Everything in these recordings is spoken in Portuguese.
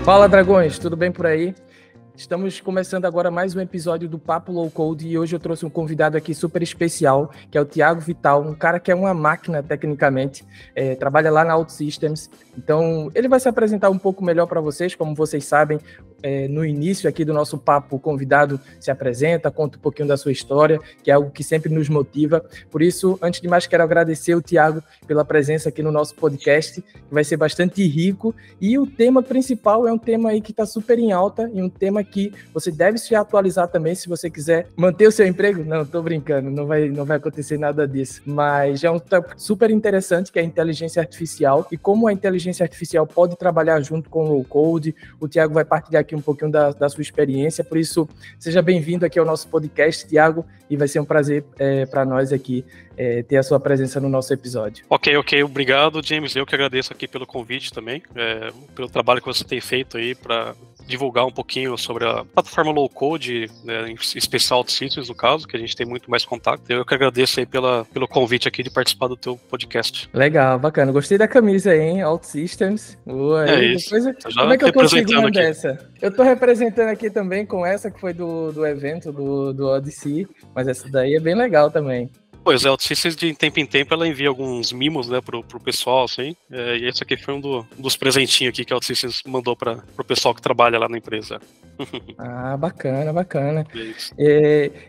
Fala, dragões, tudo bem por aí? Estamos começando agora mais um episódio do Papo Low Code e hoje eu trouxe um convidado aqui super especial, que é o Thiago Vital, um cara que é uma máquina tecnicamente, trabalha lá na OutSystems. Então, ele vai se apresentar um pouco melhor para vocês. Como vocês sabem, no início aqui do nosso papo, o convidado se apresenta, conta um pouquinho da sua história, que é algo que sempre nos motiva. Por isso, antes de mais, quero agradecer o Thiago pela presença aqui no nosso podcast, que vai ser bastante rico. E o tema principal é um tema aí que está super em alta e um tema que você deve se atualizar também se você quiser manter o seu emprego. Não, tô brincando, não vai acontecer nada disso. Mas é um tópico super interessante, que é a inteligência artificial e como a inteligência artificial pode trabalhar junto com o low code. O Thiago vai partilhar aqui um pouquinho da sua experiência, por isso seja bem-vindo aqui ao nosso podcast, Thiago, e vai ser um prazer para nós aqui ter a sua presença no nosso episódio. Ok, obrigado, James, eu que agradeço aqui pelo convite também, pelo trabalho que você tem feito aí para divulgar um pouquinho sobre a plataforma low code, né, em especial OutSystems, no caso, que a gente tem muito mais contato. Eu que agradeço aí pelo convite aqui de participar do teu podcast. Legal, bacana. Gostei da camisa aí, hein? OutSystems. Isso. Como é que eu consigo uma dessa? Eu tô representando aqui também com essa que foi do evento do Odyssey, mas essa daí é bem legal também. Pois é, a OutSystems de tempo em tempo ela envia alguns mimos, né, pro pessoal, assim, e esse aqui foi um dos presentinhos aqui que a OutSystems mandou pro pessoal que trabalha lá na empresa. Ah, bacana.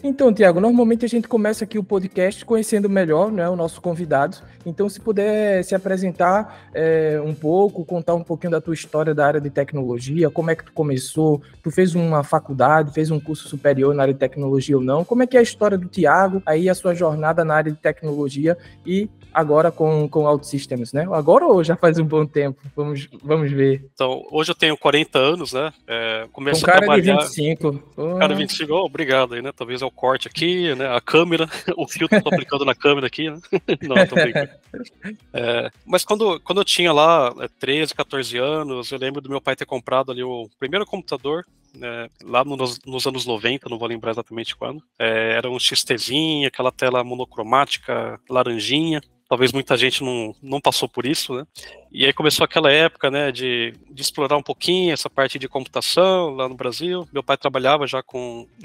Então, Thiago, normalmente a gente começa aqui o podcast conhecendo melhor, né, o nosso convidado. Então, se puder se apresentar um pouco, contar um pouquinho da tua história da área de tecnologia, como é que tu começou, tu fez uma faculdade, fez um curso superior na área de tecnologia ou não, como é que é a história do Thiago, aí a sua jornada na área de tecnologia e agora com OutSystems, né? Agora ou já faz um bom tempo? Vamos ver. Então, hoje eu tenho 40 anos, né? Começo a trabalhar... de 25. Cara de 25, obrigado aí, né? Talvez é o corte aqui, né? A câmera, o filtro que eu tô aplicando na câmera aqui, né? Não, tô brincando. Mas quando eu tinha lá 13, 14 anos, eu lembro do meu pai ter comprado ali o primeiro computador, lá nos anos 90, não vou lembrar exatamente quando. Era um XTzinho, aquela tela monocromática, laranjinha. Talvez muita gente não passou por isso, né? E aí começou aquela época, né, de explorar um pouquinho essa parte de computação lá no Brasil. Meu pai trabalhava já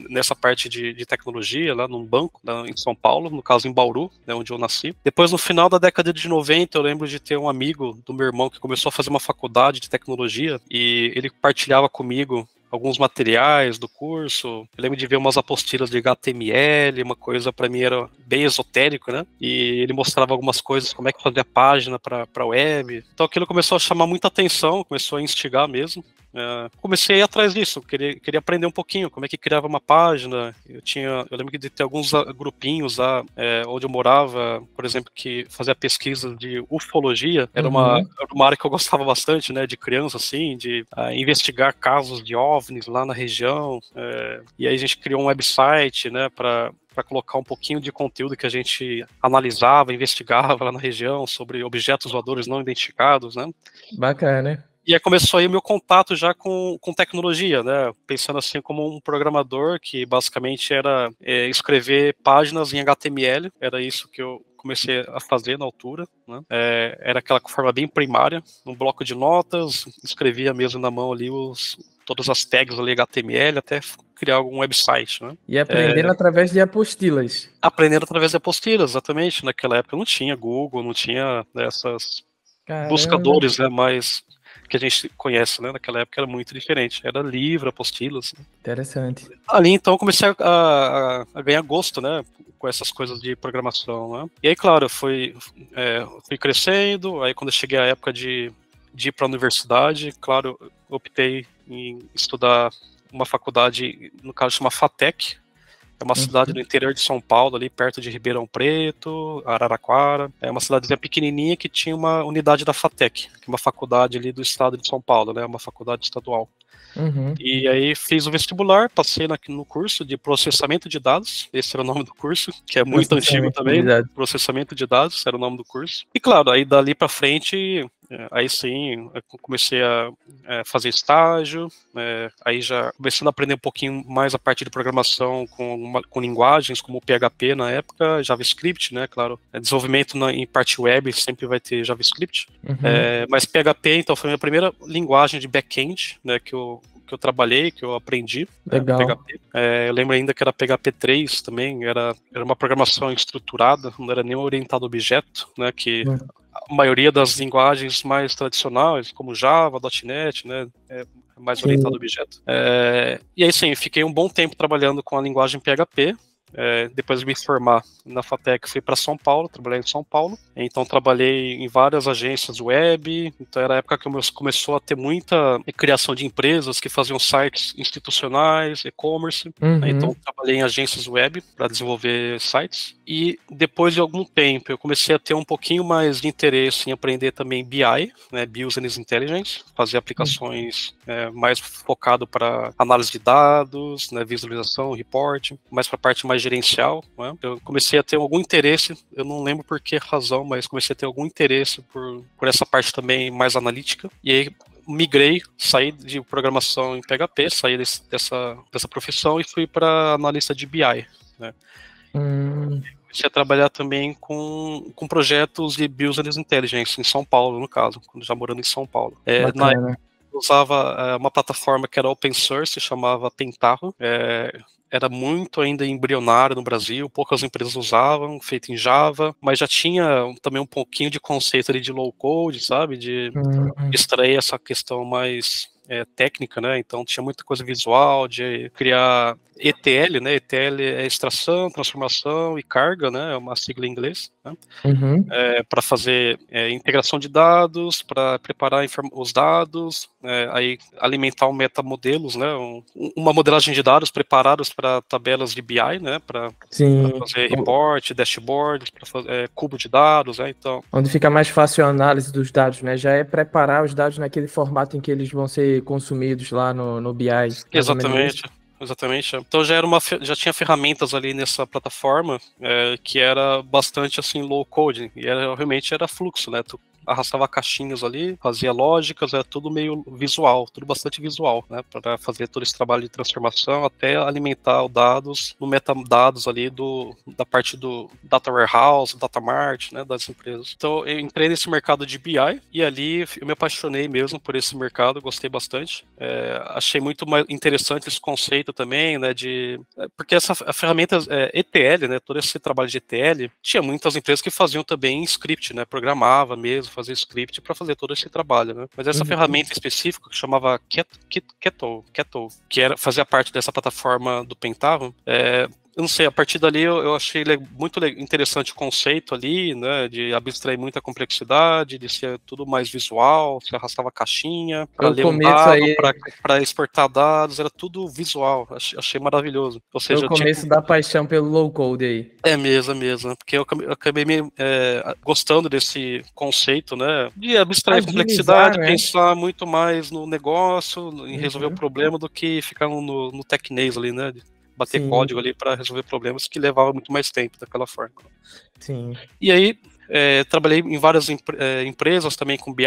nessa parte de tecnologia lá num banco em São Paulo, no caso em Bauru, né, onde eu nasci. Depois, no final da década de 90, eu lembro de ter um amigo do meu irmão que começou a fazer uma faculdade de tecnologia e ele partilhava comigo alguns materiais do curso. Eu lembro de ver umas apostilas de HTML, uma coisa para mim era bem esotérico, né? E ele mostrava algumas coisas, como é que fazia página para web. Então aquilo começou a chamar muita atenção, começou a instigar mesmo. Comecei a ir atrás disso, queria aprender um pouquinho como é que criava uma página. Eu lembro de ter alguns grupinhos lá onde eu morava, por exemplo, que fazia pesquisa de ufologia. Era uma área que eu gostava bastante, né, de criança, assim, de investigar casos de OVNIs lá na região. E aí a gente criou um website, né, para colocar um pouquinho de conteúdo que a gente analisava, investigava lá na região sobre objetos voadores não identificados, né? Bacana. E aí começou aí o meu contato já com tecnologia, né? Pensando assim como um programador que basicamente era escrever páginas em HTML, era isso que eu comecei a fazer na altura, né? Era aquela forma bem primária, um bloco de notas, escrevia mesmo na mão ali todas as tags ali HTML até criar algum website, né? E aprendendo através de apostilas. Aprendendo através de apostilas, exatamente. Naquela época não tinha Google, não tinha essas buscadores, né, mais que a gente conhece, né? Naquela época era muito diferente. Era livro, apostilas. Interessante. Ali, então, eu comecei a ganhar gosto, né? Com essas coisas de programação, né? E aí, claro, eu fui crescendo. Aí, quando eu cheguei à época de ir para a universidade, claro, eu optei em estudar uma faculdade, no caso, chama FATEC. É uma cidade do interior de São Paulo, ali perto de Ribeirão Preto, Araraquara. É uma cidadezinha pequenininha que tinha uma unidade da FATEC, que é uma faculdade ali do estado de São Paulo, né? Uma faculdade estadual. Uhum. E aí fiz o vestibular, passei no curso de processamento de dados, esse era o nome do curso, que é muito antigo Processamento de também, dados. processamento de dados era o nome do curso. E claro, aí dali para frente, aí sim, eu comecei a fazer estágio, aí já começando a aprender um pouquinho mais a parte de programação com linguagens como o PHP na época, JavaScript, né, claro, desenvolvimento em parte web sempre vai ter JavaScript, Uhum. mas PHP, então, foi a minha primeira linguagem de back-end, né, que eu trabalhei, que eu aprendi, né, Legal. PHP. Eu lembro ainda que era PHP 3 também, era uma programação estruturada, não era nem orientado a objeto, né, que Uhum. a maioria das linguagens mais tradicionais, como Java, .NET, né, é mais orientado a Sim. objeto. E aí sim, fiquei um bom tempo trabalhando com a linguagem PHP. Depois de me formar na FATEC, fui para São Paulo, trabalhei em São Paulo. Então, trabalhei em várias agências web. Então, era a época que começou a ter muita criação de empresas que faziam sites institucionais, e-commerce. Então, Uhum. trabalhei em agências web para desenvolver sites. E depois de algum tempo, eu comecei a ter um pouquinho mais de interesse em aprender também BI, né, Business Intelligence, fazer aplicações mais focado para análise de dados, né, visualização, reporting, mais para a parte mais gerencial. Né? Eu comecei a ter algum interesse, eu não lembro por que razão, mas comecei a ter algum interesse por essa parte também mais analítica. E aí migrei, saí de programação em PHP, saí dessa profissão e fui para analista de BI. Né? Comecei a trabalhar também com projetos de Business Intelligence em São Paulo, no caso, quando já morando em São Paulo. Na época Bacana. eu usava uma plataforma que era open source, chamava Pentaho. Era muito ainda embrionário no Brasil, poucas empresas usavam, feito em Java, mas já tinha também um pouquinho de conceito ali de low code, sabe, de Uhum. extrair essa questão mais técnica, né? Então tinha muita coisa visual, de criar ETL, né? ETL é extração, transformação e carga, né? É uma sigla em inglês, né? Uhum. Para fazer integração de dados, para preparar os dados, aí alimentar um metamodelos, né? Uma modelagem de dados preparados para tabelas de BI, né? Para Sim. fazer report, dashboard, para fazer cubo de dados, né? Então, Onde fica mais fácil a análise dos dados, né? Já é preparar os dados naquele formato em que eles vão ser consumidos lá no BI, mais ou menos exatamente. isso. Exatamente. Então já tinha ferramentas ali nessa plataforma que era bastante assim low code e realmente era fluxo, né? Tu arrastava caixinhas ali, fazia lógicas, era tudo meio visual, tudo bastante visual, né? Para fazer todo esse trabalho de transformação até alimentar os dados no metadados ali da parte do data warehouse, data mart, né? Das empresas. Então eu entrei nesse mercado de BI e ali eu me apaixonei mesmo por esse mercado, gostei bastante. Achei muito mais interessante esse conceito também, né, porque essa a ferramenta ETL, né, todo esse trabalho de ETL, tinha muitas empresas que faziam também script, né, programava mesmo, fazia script para fazer todo esse trabalho, né. Mas essa Uhum. ferramenta específica que chamava Kettle, que fazia parte dessa plataforma do Pentaho, eu não sei, a partir dali eu achei muito interessante o conceito ali, né, de abstrair muita complexidade, de ser tudo mais visual, você arrastava caixinha para Foi o ler um começo dado, aí, para exportar dados, era tudo visual, achei maravilhoso. Ou foi o seja, eu tinha começo da paixão pelo low code aí. é mesmo, porque eu acabei gostando desse conceito, né, de abstrair Agilizar, complexidade, né? pensar muito mais no negócio, em resolver o Uhum. problema do que ficar no tecnês ali, né, bater Sim, código ali para resolver problemas que levavam muito mais tempo daquela forma. sim. E aí, trabalhei em várias empresas também com BI,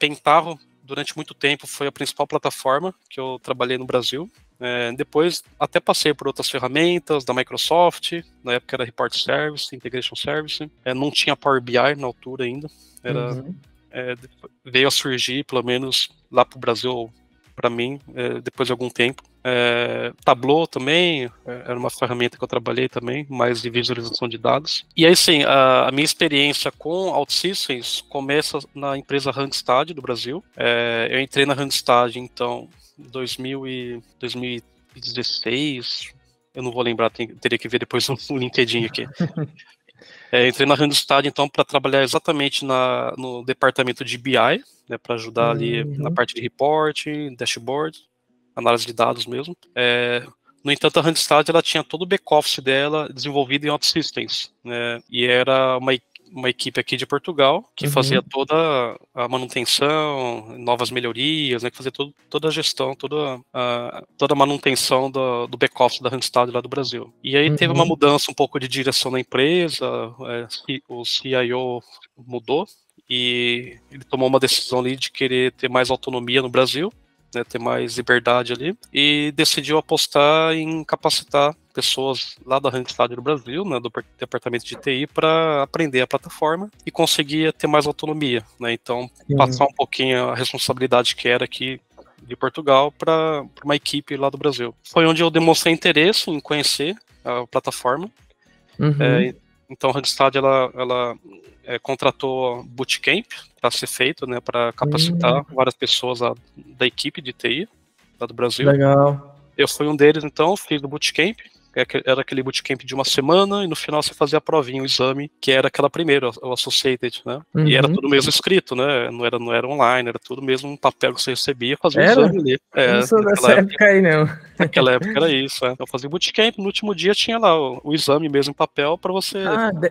Pentaho, durante muito tempo foi a principal plataforma que eu trabalhei no Brasil. Depois, até passei por outras ferramentas da Microsoft, na época era Report Service, Integration Service, não tinha Power BI na altura ainda, era, Uhum. veio a surgir, pelo menos lá para o Brasil, para mim, depois de algum tempo. Tableau também, era uma ferramenta que eu trabalhei também, mais de visualização de dados. E aí sim, a minha experiência com OutSystems começa na empresa Randstad do Brasil. Eu entrei na Randstad, então, em 2016, eu não vou lembrar, teria que ver depois no LinkedIn aqui. Entrei na Randstad, então, para trabalhar exatamente no departamento de BI, né, para ajudar ali na Uhum. parte de reporting, dashboard, análise de dados mesmo. No entanto, a Randstad ela tinha todo o back-office dela desenvolvido em OutSystems, né, e era uma equipe aqui de Portugal que fazia toda a manutenção, novas melhorias, né, que fazia toda a gestão, toda a manutenção do back-office da Randstad lá do Brasil. E aí teve uma mudança um pouco de direção na empresa, o CIO mudou e ele tomou uma decisão ali de querer ter mais autonomia no Brasil, né, ter mais liberdade ali, e decidiu apostar em capacitar pessoas lá da Randstad do Brasil, né, do departamento de TI, para aprender a plataforma e conseguir ter mais autonomia, né, então passar um pouquinho a responsabilidade que era aqui de Portugal para uma equipe lá do Brasil. Foi onde eu demonstrei interesse em conhecer a plataforma. Então a Randstad ela contratou bootcamp para ser feito, né, para capacitar várias pessoas da equipe de TI lá do Brasil. Legal. Eu fui um deles, então, fiz o bootcamp. Era aquele bootcamp de uma semana e no final você fazia a provinha, o exame, que era aquela primeira, o Associated, né? E era tudo mesmo escrito, né? Não era online, era tudo mesmo um papel que você recebia, fazia o exame ali. Eu não sou dessa época aí, não. Naquela época era isso, Eu fazia bootcamp, no último dia tinha lá o exame mesmo em papel para você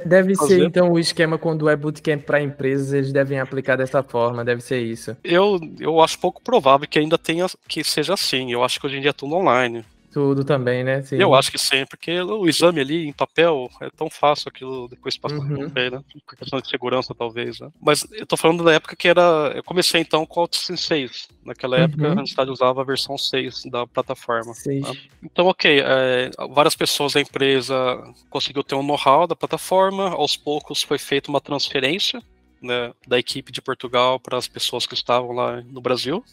deve fazer. ser então o esquema quando é bootcamp para empresas, eles devem aplicar dessa forma, deve ser isso. Eu acho pouco provável que ainda que seja assim, eu acho que hoje em dia é tudo online. Tudo também, né? Sim. Eu acho que sim, porque o exame ali em papel é tão fácil aquilo depois passar, não sei, né? Por questão de segurança, talvez, né? Mas eu tô falando da época que eu comecei então com o OutSystems 6. Naquela época a Randstad usava a versão 6 da plataforma. Tá? Então, ok, várias pessoas da empresa conseguiu ter um know-how da plataforma, aos poucos foi feita uma transferência, né, da equipe de Portugal para as pessoas que estavam lá no Brasil.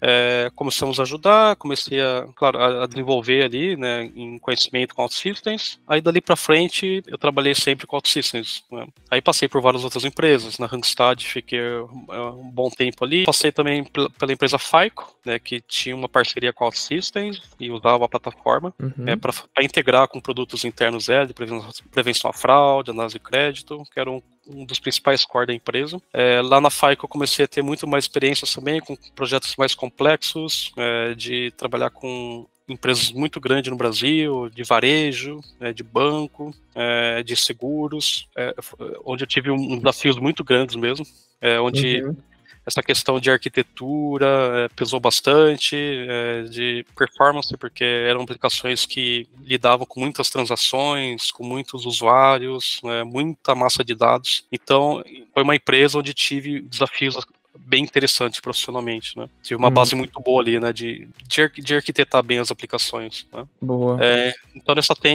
Começamos a ajudar, comecei a desenvolver ali, né, em conhecimento com OutSystems. Aí dali para frente eu trabalhei sempre com OutSystems. Né? Aí passei por várias outras empresas, na Randstad fiquei um bom tempo ali. Passei também pela empresa FICO, né, que tinha uma parceria com OutSystems e usava a plataforma para integrar com produtos internos de prevenção à fraude, análise de crédito, que era um dos principais core da empresa. Lá na FICO eu comecei a ter muito mais experiência também com projetos mais complexos, de trabalhar com empresas muito grandes no Brasil, de varejo, de banco, de seguros, onde eu tive desafios muito grandes mesmo, onde essa questão de arquitetura pesou bastante, de performance, porque eram aplicações que lidavam com muitas transações, com muitos usuários, muita massa de dados. Então, foi uma empresa onde tive desafios bem interessantes profissionalmente, né? Tive uma base muito boa ali, né, de arquitetar bem as aplicações, né? Boa. Então,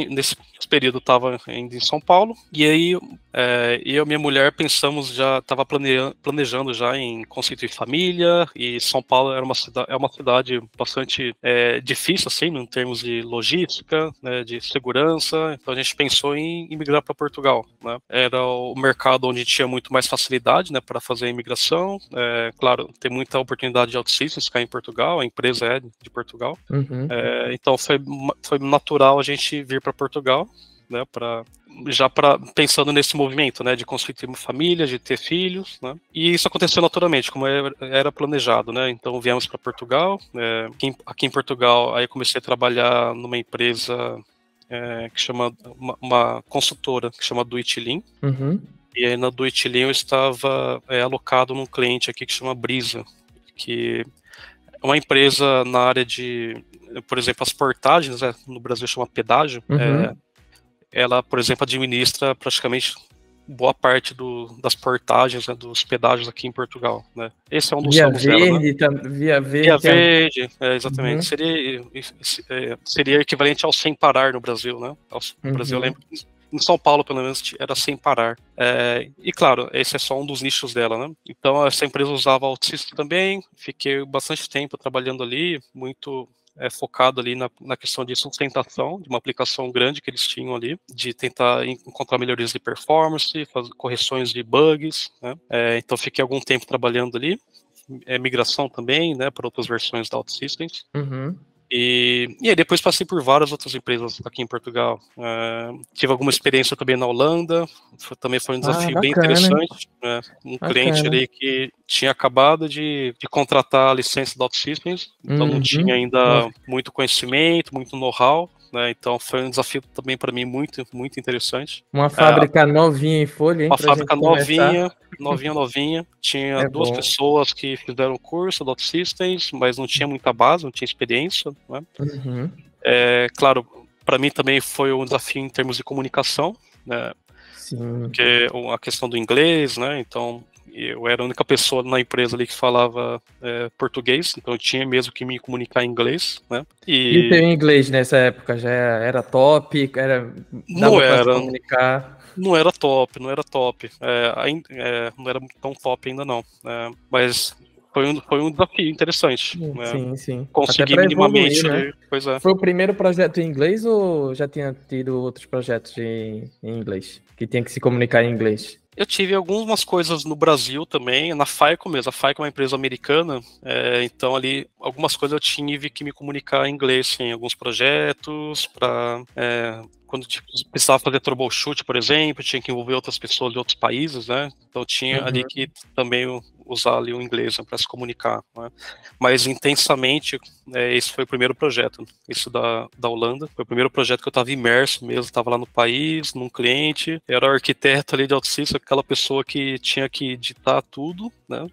nesse período eu estava ainda em São Paulo, e aí eu e minha mulher estava planejando já em constituir família, e São Paulo é uma cidade bastante difícil, assim, em termos de logística, né, de segurança, então a gente pensou em migrar para Portugal, né? Era o mercado onde tinha muito mais facilidade, né, para fazer a imigração, claro, tem muita oportunidade de OutSystems cá em Portugal, a empresa é de Portugal, então foi natural a gente vir para Portugal, né, pensando nesse movimento, né, de constituir uma família, de ter filhos, né, e isso aconteceu naturalmente, como era planejado, né, então viemos para Portugal, aqui em Portugal, aí comecei a trabalhar numa empresa que chama, uma consultora, que chama Do It Lean, e aí na Do It Lean eu estava alocado num cliente aqui que chama Brisa, que é uma empresa na área de, por exemplo, as portagens, no Brasil chama pedágio, ela, por exemplo, administra praticamente boa parte das portagens, né, dos pedágios aqui em Portugal, né? Esse é um dos ramos dela, né? Via Via Verde, exatamente. Seria equivalente ao sem parar no Brasil, né? No Brasil, eu lembro que em São Paulo, pelo menos, era sem parar. E, claro, esse é só um dos nichos dela, né? Então, essa empresa usava OutSystems também. Fiquei bastante tempo trabalhando ali, muito focado ali na questão de sustentação, de uma aplicação grande que eles tinham ali, de tentar encontrar melhorias de performance, fazer correções de bugs, né? Então, fiquei algum tempo trabalhando ali. Migração também, né, para outras versões da OutSystems. E aí depois passei por várias outras empresas aqui em Portugal. Tive alguma experiência também na Holanda, também foi um desafio bem interessante. Um cliente ali que tinha acabado de contratar a licença da OutSystems, então não tinha ainda muito conhecimento, muito know-how. né? Então foi um desafio também para mim muito, muito interessante. Uma fábrica novinha em folha, hein? Uma Pra fábrica gente começar. novinha. Tinha É duas bom. pessoas que fizeram o curso da OutSystems, mas não tinha muita base, não tinha experiência, né? Uhum. Claro, para mim também foi um desafio em termos de comunicação, né? Sim. Porque a questão do inglês, né? Então, eu era a única pessoa na empresa ali que falava português, então eu tinha mesmo que me comunicar em inglês, né? E o teu inglês nessa época já era top? Não Dava para se era, comunicar? não era top, não era top. Não era tão top ainda não. Mas foi um desafio interessante, né? Sim, sim. Até Consegui para evoluir, minimamente né? ali, pois é. Foi o primeiro projeto em inglês ou já tinha tido outros projetos em inglês? Que tinha que se comunicar em inglês? Eu tive algumas coisas no Brasil também, na FAICO mesmo. A FAICO é uma empresa americana, então ali algumas coisas eu tive que me comunicar em inglês, em alguns projetos, para quando precisava fazer troubleshoot, por exemplo, tinha que envolver outras pessoas de outros países, né? Então tinha ali que também usar ali o inglês, né, para se comunicar, né? Mas intensamente, esse foi o primeiro projeto, isso da Holanda. Foi o primeiro projeto que eu estava imerso mesmo, estava lá no país, num cliente, era o arquiteto ali de OutSystems, aquela pessoa que tinha que ditar tudo, né?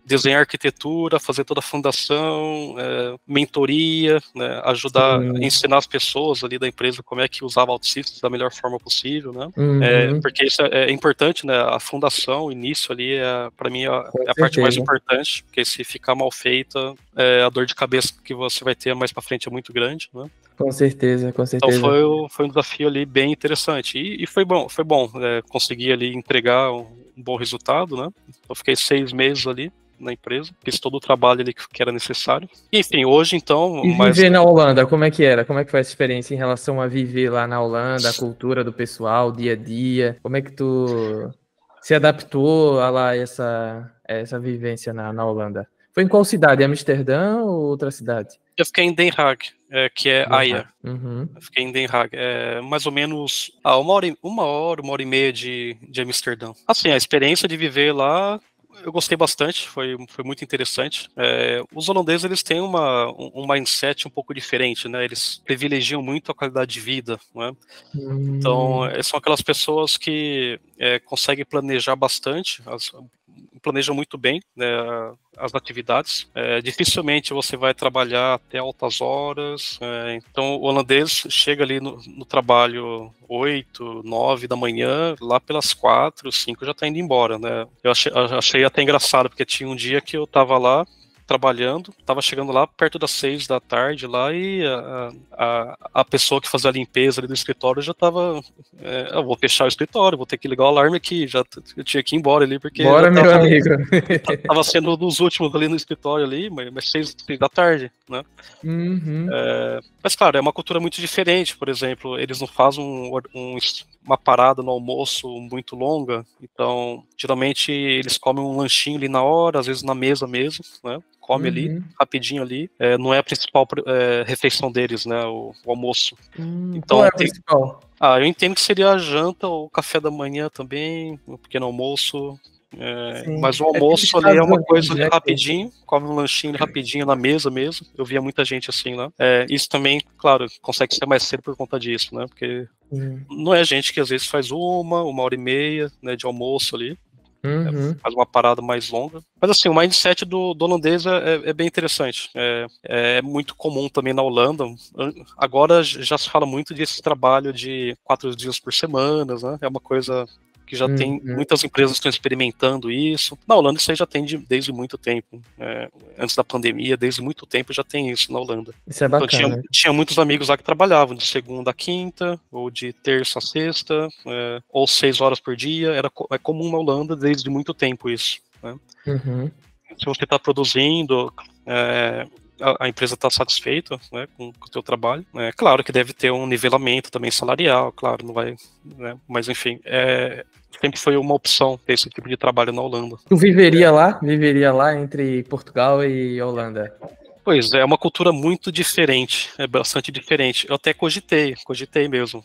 Desenhar arquitetura, fazer toda a fundação, mentoria, né, ajudar a ensinar as pessoas ali da empresa como é que usava OutSystems da melhor forma possível, né? Porque isso é importante, né? A fundação, o início ali, para mim, é a parte mais importante, porque se ficar mal feita, a dor de cabeça que você vai ter mais para frente é muito grande, né? Com certeza, com certeza. Então foi um desafio ali bem interessante. E foi bom, conseguir ali entregar um bom resultado, né? Eu fiquei 6 meses ali na empresa, fiz todo o trabalho ali que era necessário. Enfim, hoje então... E viver na Holanda, como é que era? Como é que foi essa experiência em relação a viver lá na Holanda, a cultura do pessoal, o dia a dia? Como é que tu se adaptou a lá essa vivência na Holanda? Foi em qual cidade? Amsterdã ou outra cidade? Eu fiquei em Den Haag, que é Haia. Eu fiquei em Den Haag, mais ou menos uma hora e meia de Amsterdã. Assim, a experiência de viver lá, eu gostei bastante, foi muito interessante. Os holandeses, eles têm um mindset um pouco diferente, né? Eles privilegiam muito a qualidade de vida, né? Então, são aquelas pessoas que conseguem planejar bastante, planejam muito bem, né, as atividades. Dificilmente você vai trabalhar até altas horas. Então, o holandês chega ali no trabalho 8, 9 da manhã, lá pelas 4, 5 já está indo embora, né? Eu achei até engraçado, porque tinha um dia que eu estava lá trabalhando, estava chegando lá perto das 6 da tarde lá e a pessoa que fazia a limpeza ali do escritório já estava, eu vou fechar o escritório, vou ter que ligar o alarme aqui, eu tinha que ir embora ali, porque bora, meu amigo. Tava sendo um dos últimos ali no escritório ali, mas 6 da tarde, né? Mas claro, é uma cultura muito diferente, por exemplo, eles não fazem uma parada no almoço muito longa, então geralmente eles comem um lanchinho ali na hora, às vezes na mesa mesmo, né? Come ali, rapidinho ali. Não é a principal refeição deles, né? O almoço. Então, qual é a principal? Eu entendo que seria a janta ou o café da manhã também, um pequeno almoço. Mas o almoço ali é uma coisa ali rapidinho, come um lanchinho rapidinho na mesa mesmo. Eu via muita gente assim lá. Isso também, claro, consegue ser mais cedo por conta disso, né? Porque não é gente que às vezes faz uma hora e meia, né, de almoço ali. Faz uma parada mais longa. Mas assim, o mindset do holandês é bem interessante. É muito comum também na Holanda. Agora já se fala muito desse trabalho de 4 dias por semana, né? É uma coisa que já tem, muitas empresas estão experimentando isso. Na Holanda isso aí já tem desde muito tempo. Antes da pandemia, desde muito tempo já tem isso na Holanda. Isso é bacana. Então, tinha muitos amigos lá que trabalhavam de segunda a quinta, ou de terça a sexta, ou 6 horas por dia. É comum na Holanda desde muito tempo isso, né? Se você está produzindo, a empresa está satisfeita, né, com o seu trabalho. Claro que deve ter um nivelamento também salarial, claro, não vai, né, mas enfim, sempre foi uma opção ter esse tipo de trabalho na Holanda. Tu viveria lá? Viveria lá entre Portugal e Holanda? Pois é, uma cultura muito diferente, é bastante diferente. Eu até cogitei mesmo,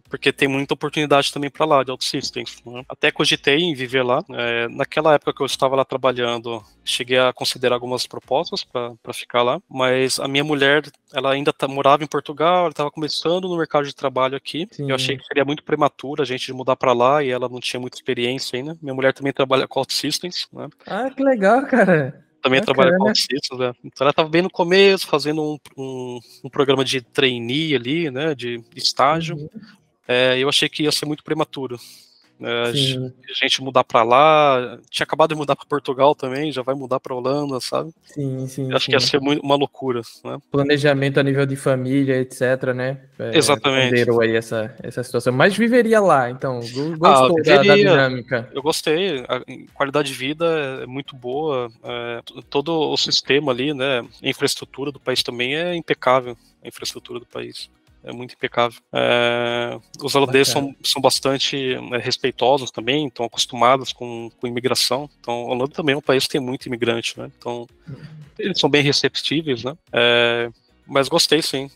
porque tem muita oportunidade também para lá de OutSystems, né? Até cogitei em viver lá. Naquela época que eu estava lá trabalhando, cheguei a considerar algumas propostas para ficar lá, mas a minha mulher, ela ainda morava em Portugal, ela estava começando no mercado de trabalho aqui. Sim. Eu achei que seria muito prematuro a gente mudar para lá e ela não tinha muita experiência ainda. Minha mulher também trabalha com OutSystems, né? Ah, que legal, cara. Também trabalha com Bacana. OutSystems, né? Então ela estava bem no começo, fazendo um programa de trainee ali, né, de estágio. Uhum. Eu achei que ia ser muito prematuro. A Sim, gente mudar para lá, tinha acabado de mudar para Portugal também, já vai mudar para Holanda, sabe? sim, sim, Eu acho que ia sim. ser uma loucura, né? Planejamento a nível de família, etc, né? Exatamente. Ponderou aí essa situação. Mas viveria lá, então. Ah, Gostou da viveria. dinâmica? Eu gostei. A qualidade de vida é muito boa. Todo o sistema ali, né? A infraestrutura do país também é impecável. A infraestrutura do país é muito impecável. Os holandeses Bacana. são bastante respeitosos também, estão acostumados com imigração. Então, a Holanda também é um país que tem muito imigrante, né? Então, eles são bem receptíveis, né? Mas gostei, sim.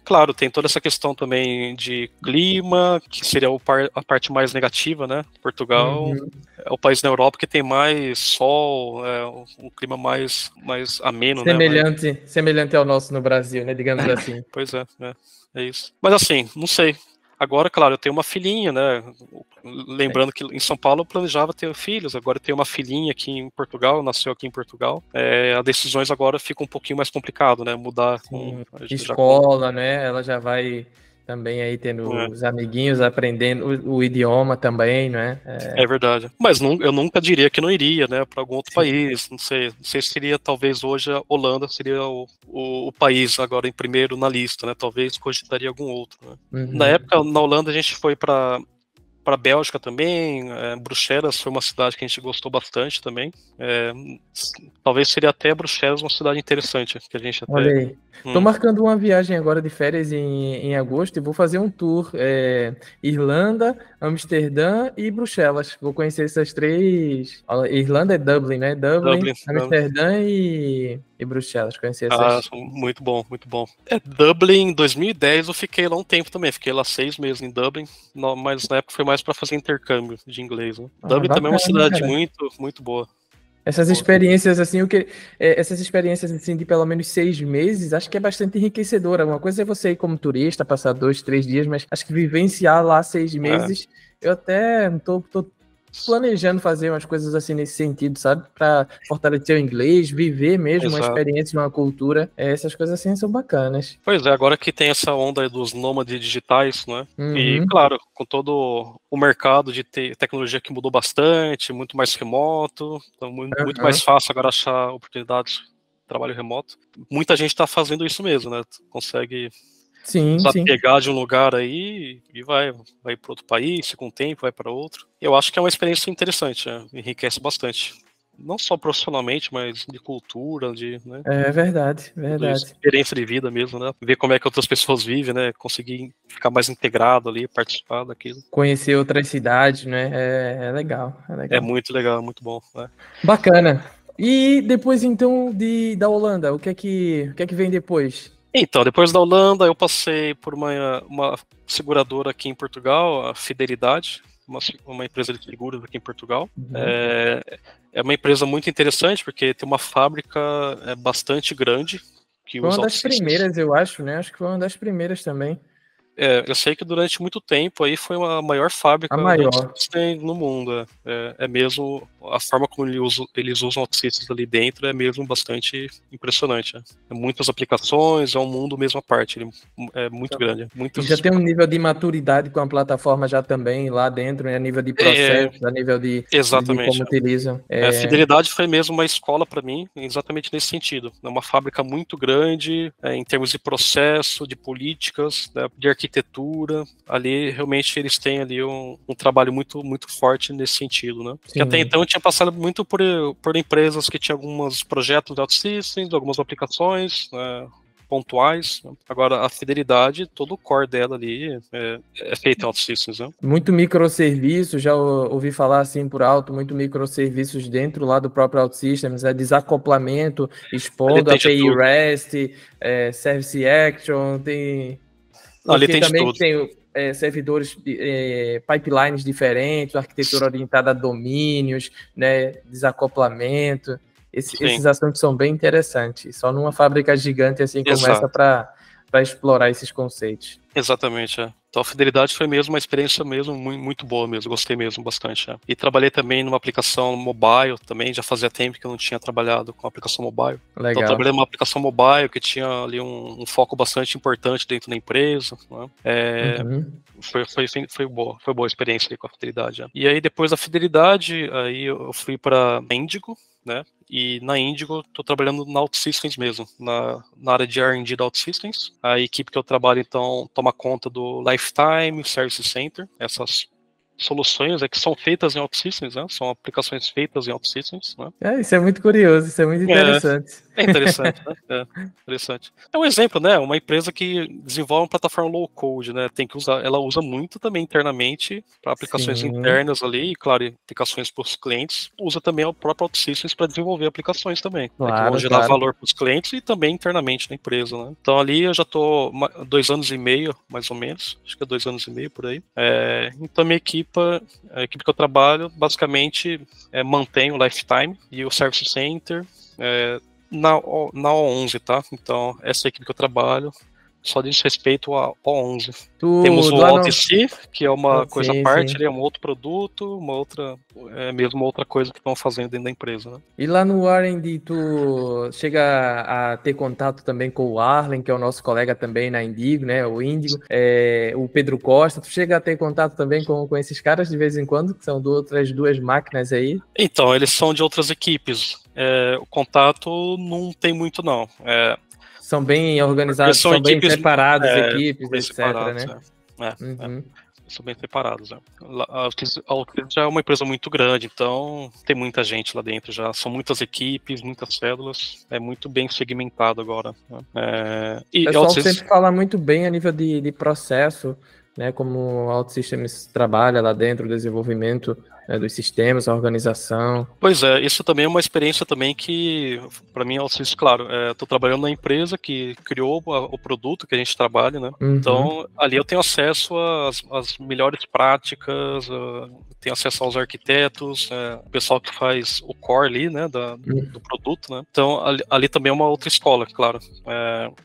Claro, tem toda essa questão também de clima, que seria a parte mais negativa, né? Portugal Uhum. é o país na Europa que tem mais sol, um clima mais ameno, né? Semelhante ao nosso no Brasil, né? Digamos assim. Pois é isso. Mas assim, não sei. Agora, claro, eu tenho uma filhinha, né? Lembrando que em São Paulo eu planejava ter filhos, agora eu tenho uma filhinha aqui em Portugal, nasceu aqui em Portugal. As decisões agora ficam um pouquinho mais complicado, né? Mudar Sim. já com. Escola, né? Ela já vai também aí tendo os amiguinhos, aprendendo o idioma também, né? É verdade. Mas eu nunca diria que não iria, né, para algum outro Sim. país. Não sei se seria, talvez hoje a Holanda seria o país agora em primeiro na lista, né? Talvez cogitaria algum outro, né? Na Uhum. época, na Holanda, a gente foi para Bélgica também. Bruxelas foi uma cidade que a gente gostou bastante também. Talvez seria até Bruxelas uma cidade interessante, que a gente Olha até. aí. Tô marcando uma viagem agora de férias em agosto e vou fazer um tour. Irlanda, Amsterdã e Bruxelas. Vou conhecer essas três. Irlanda é Dublin, né? Dublin, Dublin. Amsterdã e Bruxelas. Conhecer Ah, essas. muito bom, muito bom. Dublin, em 2010, eu fiquei lá um tempo também. Fiquei lá 6 meses em Dublin, mas na época foi mais para fazer intercâmbio de inglês, né? Ah, Dublin também é uma bacana, cidade cara. muito, muito boa. Muito Essas boa. experiências, assim, essas experiências assim, de pelo menos 6 meses, acho que é bastante enriquecedora. Uma coisa é você ir como turista, passar 2, 3 dias, mas acho que vivenciar lá 6 meses, eu até tô planejando fazer umas coisas assim nesse sentido, sabe? Para fortalecer o inglês, viver mesmo uma Exato. experiência, uma cultura. Essas coisas assim são bacanas. Pois é, agora que tem essa onda aí dos nômades digitais, né? E, Uhum, claro, com todo o mercado de tecnologia que mudou bastante, muito mais remoto, então muito aham. mais fácil agora achar oportunidades de trabalho remoto. Muita gente está fazendo isso mesmo, né? Consegue Sim, sim. desapegar de um lugar aí e vai para outro país, com o tempo, vai para outro. Eu acho que é uma experiência interessante, enriquece bastante. Não só profissionalmente, mas de cultura, né, É verdade, tudo isso. verdade. Experiência de vida mesmo, né? Ver como é que outras pessoas vivem, né? Conseguir ficar mais integrado ali, participar daquilo. Conhecer outras cidades, né? É legal, é É legal. muito legal, muito bom, né? Bacana. E depois então da Holanda, o que é que vem depois? Então, depois da Holanda, eu passei por uma seguradora aqui em Portugal, a Fidelidade, uma empresa de seguros aqui em Portugal. Uhum. É uma empresa muito interessante porque tem uma fábrica bastante grande que Foi uma usa das OutSystems. primeiras, eu acho, né? Acho que foi uma das primeiras também. Eu sei que durante muito tempo aí foi a maior A fábrica de maior. OutSystems no mundo. É mesmo a forma como eles usam OutSystems ali dentro é mesmo bastante impressionante. É muitas aplicações, é um mundo mesmo à parte. Ele é muito Então, grande. e já Muitas. tem um nível de maturidade com a plataforma já também lá dentro, né? A nível de É, processos, a nível de como exatamente. utilizam. A Fidelidade foi mesmo uma escola para mim, exatamente nesse sentido. É uma fábrica muito grande, em termos de processo, de políticas, né, de arquitetura. Ali, realmente, eles têm ali um trabalho muito, muito forte nesse sentido, né? Que até Sim. então eu tinha passado muito por empresas que tinham alguns projetos de OutSystems, algumas aplicações, né, pontuais. Né? Agora, a fidelidade, todo o core dela ali é feito em OutSystems, né? Muito microserviços, já ouvi falar assim por alto, muito microserviços dentro lá do próprio OutSystems, desacoplamento, expondo API REST, Service Action, tem... Ali Porque tem também de tudo. tem servidores, pipelines diferentes, arquitetura orientada a domínios, né, desacoplamento. Esses assuntos são bem interessantes. Só numa fábrica gigante assim começa para explorar esses conceitos. Exatamente, Então a fidelidade foi mesmo uma experiência mesmo muito boa mesmo, gostei mesmo bastante. E trabalhei também numa aplicação mobile também, já fazia tempo que eu não tinha trabalhado com aplicação mobile. Legal. Então eu trabalhei numa aplicação mobile que tinha ali um foco bastante importante dentro da empresa, né? Foi boa a experiência ali com a fidelidade. E aí depois da fidelidade, aí eu fui para Indigo, né? E na Indigo estou trabalhando na OutSystems mesmo, na área de R&D da OutSystems. A equipe que eu trabalho, então, toma conta do Lifetime, Service Center, essas soluções que são feitas em OutSystems, né? São aplicações feitas em OutSystems, né? Isso é muito curioso, isso é muito interessante. É interessante, né? Interessante. É um exemplo, né? Uma empresa que desenvolve uma plataforma low code, né? Ela usa muito também internamente para aplicações internas ali, e claro, aplicações para os clientes. Usa também o próprio OutSystems para desenvolver aplicações também, que vão gerar valor para os clientes e também internamente na empresa, né? Então ali eu já estou 2 anos e meio, mais ou menos, acho que é 2 anos e meio por aí. Então a equipe que eu trabalho, basicamente mantém o Lifetime e o Service Center na O11, tá? Então, essa equipe que eu trabalho só diz respeito ao O11. Temos o OutSy, que é uma coisa à parte, ele é um outro produto, mesmo outra coisa que estão fazendo dentro da empresa, né? E lá no R&D, tu chega a ter contato também com o Arlen, que é o nosso colega também na Indigo, né? O Índigo, o Pedro Costa, tu chega a ter contato também com esses caras de vez em quando, que são outras 2 máquinas aí? Então, eles são de outras equipes. O contato não tem muito, não. São bem organizados, são bem separados, equipes, etc, separados, né? São bem separados. Né? A Outlive já é uma empresa muito grande, então tem muita gente lá dentro já. São muitas equipes, muitas células. É muito bem segmentado agora. Né? O pessoal sempre fala muito bem a nível de processo, né? Como o OutSystems trabalha lá dentro, o desenvolvimento dos sistemas, a organização. Pois é, isso também é uma experiência também que, para mim, claro, estou trabalhando na empresa que criou o produto que a gente trabalha, né? Então, ali eu tenho acesso às melhores práticas, tenho acesso aos arquitetos, o pessoal que faz o core ali, né, do produto, né? Então, ali também é uma outra escola, claro.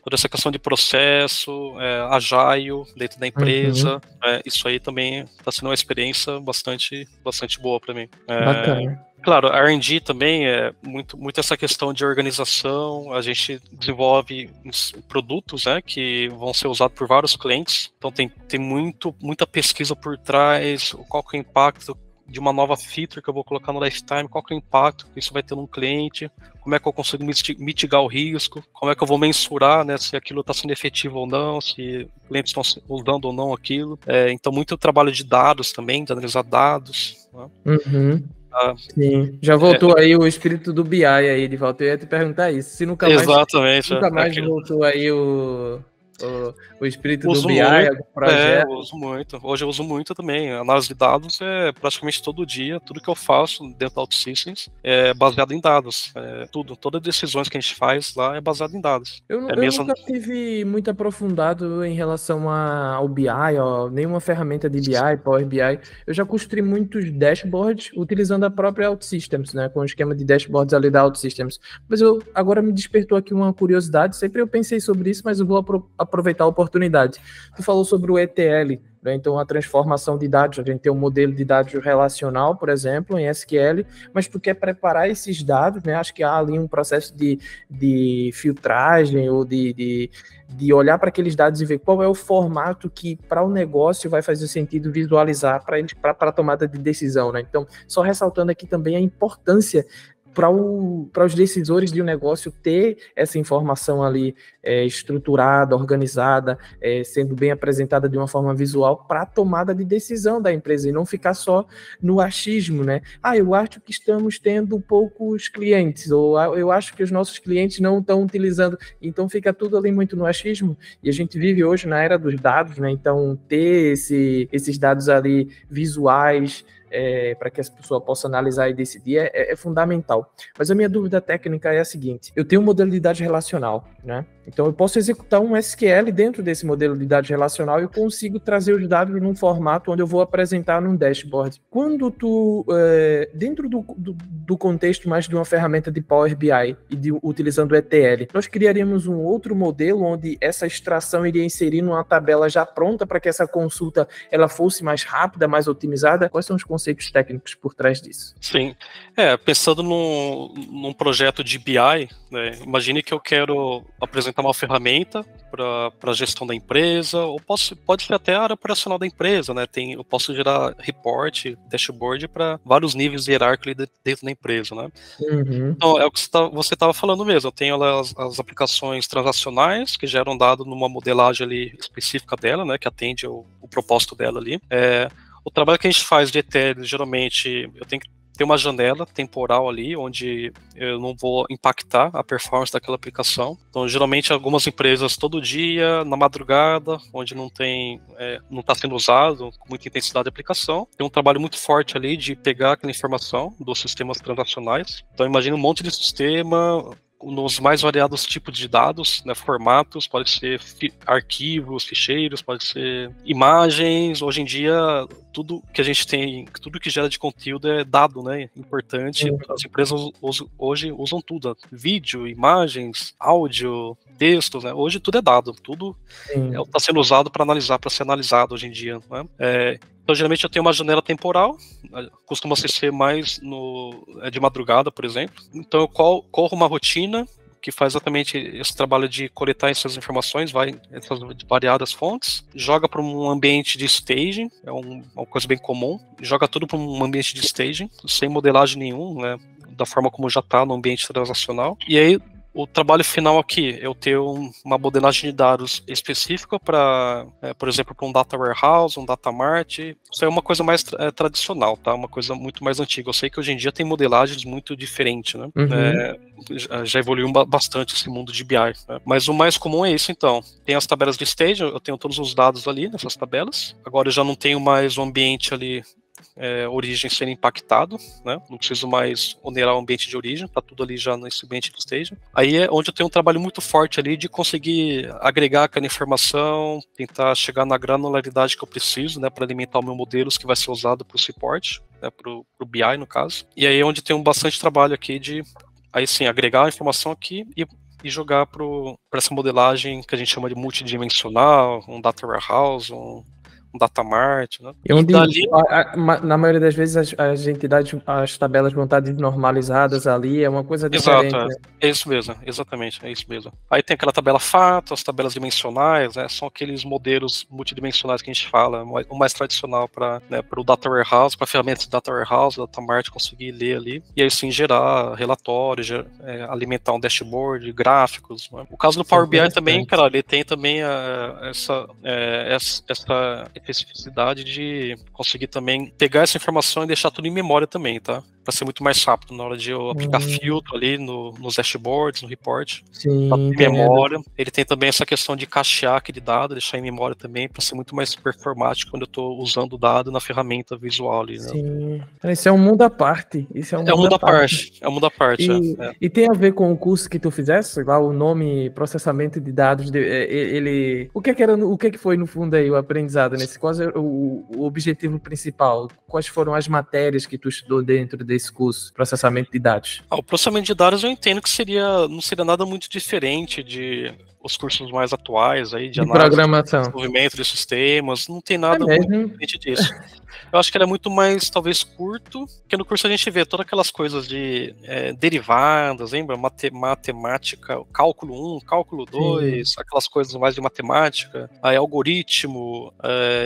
Toda essa questão de processo, agile dentro da empresa, isso aí também está sendo uma experiência bastante boa para mim. Bacana. Claro, a R&D também é muito essa questão de organização. A gente desenvolve produtos, né, que vão ser usados por vários clientes. Então tem muita pesquisa por trás, qual que é o impacto de uma nova feature que eu vou colocar no Lifetime, qual que é o impacto que isso vai ter num cliente, como é que eu consigo mitigar o risco, como é que eu vou mensurar, né, se aquilo está sendo efetivo ou não, se clientes estão usando ou não aquilo. Então muito trabalho de dados também, de analisar dados. Né? Sim, já voltou aí o espírito do BI aí de volta. Eu ia te perguntar isso, se nunca mais voltou aí o espírito do BI, algum projeto. Eu uso muito. Hoje eu uso muito também. Análise de dados é praticamente todo dia. Tudo que eu faço dentro da OutSystems é baseado em dados. Todas as decisões que a gente faz lá é baseado em dados. Eu nunca tive muito aprofundado em relação ao BI, nenhuma ferramenta de BI, Power BI. Eu já construí muitos dashboards utilizando a própria OutSystems, né, com o esquema de dashboards ali da OutSystems. Mas agora me despertou aqui uma curiosidade. Sempre eu pensei sobre isso, mas eu vou aproveitar a oportunidade. Tu falou sobre o ETL, né? Então a transformação de dados, a gente tem um modelo de dados relacional, por exemplo, em SQL, mas tu quer preparar esses dados, né? Acho que há ali um processo de filtragem ou de olhar para aqueles dados e ver qual é o formato que para o negócio vai fazer sentido visualizar para a tomada de decisão, né? Então, só ressaltando aqui também a importância para os decisores de um negócio ter essa informação ali estruturada, organizada, sendo bem apresentada de uma forma visual para a tomada de decisão da empresa e não ficar só no achismo, né? Eu acho que estamos tendo poucos clientes, ou eu acho que os nossos clientes não estão utilizando, então fica tudo ali muito no achismo, e a gente vive hoje na era dos dados, né? Então ter esses dados ali visuais, para que a pessoa possa analisar e decidir é fundamental. Mas a minha dúvida técnica é a seguinte: eu tenho um modelo de dados relacional, né? Então eu posso executar um SQL dentro desse modelo de dados relacional e eu consigo trazer os dados num formato onde eu vou apresentar num dashboard. Quando dentro do contexto mais de uma ferramenta de Power BI e utilizando o ETL, nós criaríamos um outro modelo onde essa extração iria inserir numa tabela já pronta para que essa consulta ela fosse mais rápida, mais otimizada. Quais são os conceitos técnicos por trás disso? Sim. Pensando num projeto de BI, né, imagine que eu quero apresentar uma ferramenta para a gestão da empresa, ou pode ser até a área operacional da empresa, né? Eu posso gerar report, dashboard para vários níveis hierárquicos dentro da empresa, né? Uhum. Então, é o que você estava falando mesmo. Eu tenho as aplicações transacionais que geram dado numa modelagem ali específica dela, né? Que atende o propósito dela ali. O trabalho que a gente faz de ETL, geralmente, eu tenho que ter uma janela temporal ali, onde eu não vou impactar a performance daquela aplicação. Então, geralmente, algumas empresas todo dia, na madrugada, onde não está sendo usado com muita intensidade a aplicação, tem um trabalho muito forte ali de pegar aquela informação dos sistemas transacionais. Então, imagina um monte de sistema nos mais variados tipos de dados, né, formatos, pode ser arquivos, ficheiros, pode ser imagens. Hoje em dia, tudo que a gente tem, tudo que gera de conteúdo é dado, né, importante. As empresas hoje usam tudo, vídeo, imagens, áudio, textos, né, hoje tudo é dado, tudo está sendo usado para analisar, para ser analisado hoje em dia, né. Então, geralmente eu tenho uma janela temporal, costuma ser mais de madrugada, por exemplo. Então, eu corro uma rotina que faz exatamente esse trabalho de coletar essas informações, essas variadas fontes, joga para um ambiente de staging, é uma coisa bem comum, joga tudo para um ambiente de staging, sem modelagem nenhum, né, da forma como já está no ambiente transacional. E aí, o trabalho final aqui, eu tenho uma modelagem de dados específica para, por exemplo, para um data warehouse, um data mart. Isso é uma coisa mais tradicional, tá? Uma coisa muito mais antiga. Eu sei que hoje em dia tem modelagens muito diferentes, né? Já evoluiu bastante esse mundo de BI, né? Mas o mais comum é isso, então. Tem as tabelas de stage, eu tenho todos os dados ali nessas tabelas. Agora eu já não tenho mais o ambiente ali, origem sendo impactado, né? Não preciso mais onerar o ambiente de origem, tá tudo ali já nesse ambiente de staging. Aí é onde eu tenho um trabalho muito forte ali de conseguir agregar aquela informação, tentar chegar na granularidade que eu preciso, né, para alimentar o meu modelo que vai ser usado para o support, né, para o BI no caso. E aí é onde tem bastante trabalho aqui de, aí sim, agregar a informação aqui e jogar para essa modelagem que a gente chama de multidimensional, um data warehouse, um data mart, né? E onde, na maioria das vezes, as entidades, as tabelas vão estar desnormalizadas ali, é uma coisa diferente. Exato, né? É isso mesmo, exatamente, é isso mesmo. Aí tem aquela tabela fato, as tabelas dimensionais, né, são aqueles modelos multidimensionais que a gente fala, o mais tradicional para, né, o data warehouse, para ferramentas de data warehouse, data mart, conseguir ler ali, e aí sim gerar relatórios, alimentar um dashboard, gráficos. Né? O caso do Power BI também, cara, ele tem também essa especificidade de conseguir também pegar essa informação e deixar tudo em memória também, tá? Para ser muito mais rápido na hora de eu aplicar filtro ali nos dashboards, no report. Sim, tá em memória. Ele tem também essa questão de cachear aquele dado, deixar em memória também, para ser muito mais performático quando eu estou usando o dado na ferramenta visual ali. Né? Sim. Isso é um mundo à parte. Isso é um mundo à parte. É um mundo à parte. E tem a ver com o curso que tu fizeste, lá o nome processamento de dados, o que foi no fundo aí o aprendizado nesse? Qual é o objetivo principal? Quais foram as matérias que tu estudou dentro desse curso, processamento de dados? O processamento de dados eu entendo que não seria nada muito diferente de os cursos mais atuais aí de análise, programação, desenvolvimento de sistemas, não tem nada muito diferente disso. Eu acho que ele é muito mais, talvez, curto, porque no curso a gente vê todas aquelas coisas de derivadas, lembra? Matemática, cálculo 1, cálculo 2, aquelas coisas mais de matemática, aí algoritmo,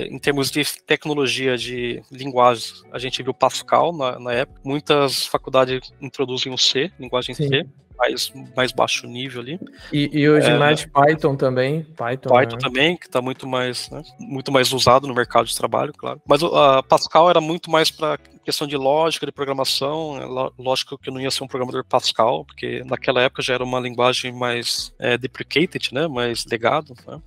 em termos de tecnologia de linguagens, a gente viu Pascal na época, muitas faculdades introduzem o C, linguagem Sim. C, mais baixo nível ali. E hoje mais Python também. Python também, que está muito mais usado no mercado de trabalho, claro. Mas a Pascal era muito mais para questão de lógica, de programação. Lógico que eu não ia ser um programador Pascal, porque naquela época já era uma linguagem mais deprecated, né, mais legado. Né?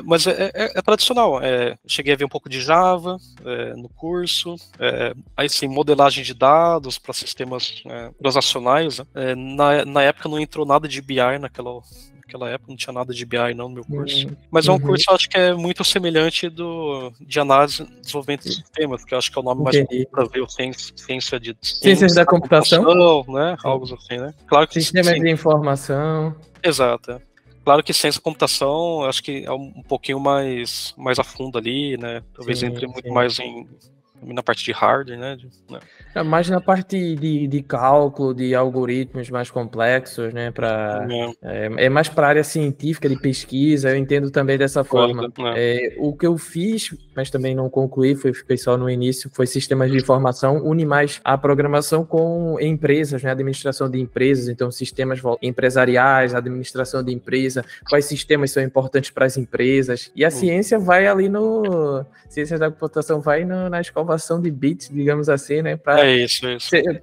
Mas é tradicional. Cheguei a ver um pouco de Java no curso. Aí sim, modelagem de dados para sistemas transacionais. Né? Na época não entrou nada de BI naquela época, não tinha nada de BI não no meu curso. Mas é um curso, eu acho que é muito semelhante de análise e desenvolvimento de sistemas, que eu acho que é o nome mais para ver, ciências da computação, né? Algo assim, né? Claro que sistemas de informação. Exato. Claro que ciência da computação, acho que é um pouquinho mais a fundo ali, né? Talvez entre muito mais na parte de hardware, né? Mais na parte de cálculo, de algoritmos mais complexos, né? É mais para a área científica, de pesquisa, eu entendo também dessa forma. O que eu fiz, mas também não concluí, fiquei só no início, foi sistemas de informação, une mais a programação com empresas, né? Administração de empresas, então sistemas empresariais, administração de empresa, quais sistemas são importantes para as empresas, e a ciência vai ali ciências da computação vai na escovação de bits, digamos assim, né? Isso.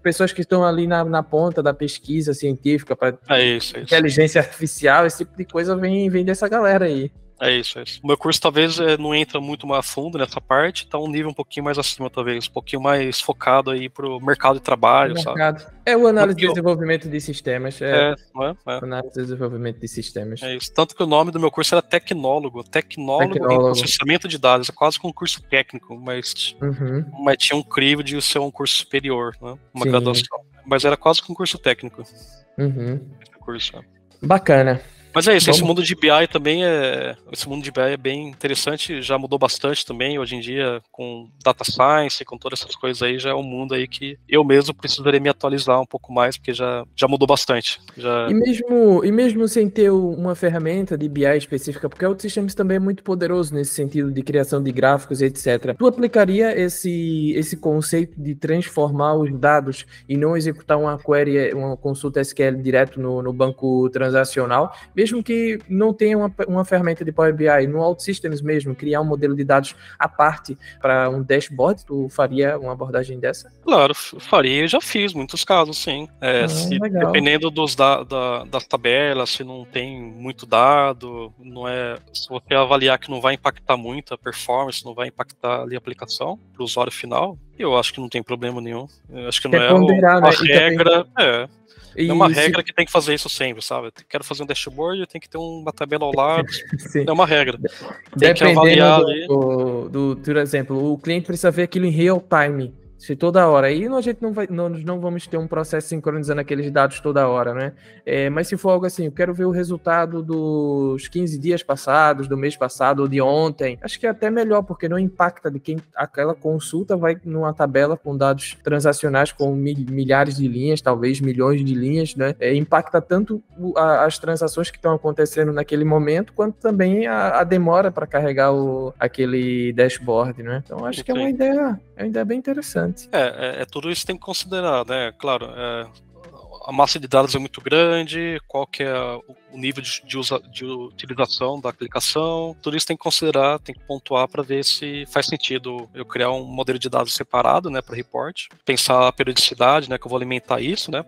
Pessoas que estão ali na ponta da pesquisa científica, para inteligência artificial, esse tipo de coisa vem dessa galera aí. É isso. O meu curso talvez não entra muito mais a fundo nessa parte, tá um nível um pouquinho mais acima, talvez, um pouquinho mais focado aí pro mercado de trabalho, sabe? O análise de desenvolvimento de sistemas. Análise de desenvolvimento de sistemas. É isso. Tanto que o nome do meu curso era Tecnólogo em processamento de dados. É quase que um curso técnico, mas tinha um crivo de ser um curso superior, né? Uma graduação. Mas era quase que um curso técnico. Bacana. Mas é isso, esse mundo de BI também esse mundo de BI é bem interessante, já mudou bastante também, hoje em dia, com data science, com todas essas coisas aí, já é um mundo aí que eu mesmo precisaria me atualizar um pouco mais, porque já mudou bastante. E mesmo sem ter uma ferramenta de BI específica, porque o OutSystems também é muito poderoso nesse sentido de criação de gráficos, etc. Tu aplicaria esse conceito de transformar os dados e não executar uma query, uma consulta SQL direto no banco transacional, mesmo que não tenha uma ferramenta de Power BI, no OutSystems mesmo, criar um modelo de dados à parte para um dashboard, tu faria uma abordagem dessa? Claro, faria, eu já fiz muitos casos, sim. Dependendo das tabelas, se não tem muito dado, se você avaliar que não vai impactar muito a performance, não vai impactar ali a aplicação para o usuário final, eu acho que não tem problema nenhum. Eu acho que não é uma regra. É uma regra que tem que fazer isso sempre, sabe? Quero fazer um dashboard, tem que ter uma tabela ao lado. É uma regra. Tem que avaliar ali. Por exemplo, o cliente precisa ver aquilo em real time. Se toda hora. Aí a gente não vamos ter um processo sincronizando aqueles dados toda hora, né? Mas se for algo assim, eu quero ver o resultado dos 15 dias passados, do mês passado ou de ontem, acho que é até melhor, porque não impacta de quem aquela consulta vai numa tabela com dados transacionais com milhares de linhas, talvez milhões de linhas, né? Impacta tanto as transações que estão acontecendo naquele momento, quanto também a demora para carregar aquele dashboard, né? Então acho que é uma ideia bem interessante. Tudo isso tem que considerar, né? Claro, a massa de dados é muito grande, qual que é o nível de utilização da aplicação, tudo isso tem que considerar, tem que pontuar para ver se faz sentido eu criar um modelo de dados separado, né, para report, pensar a periodicidade, né, que eu vou alimentar isso, né,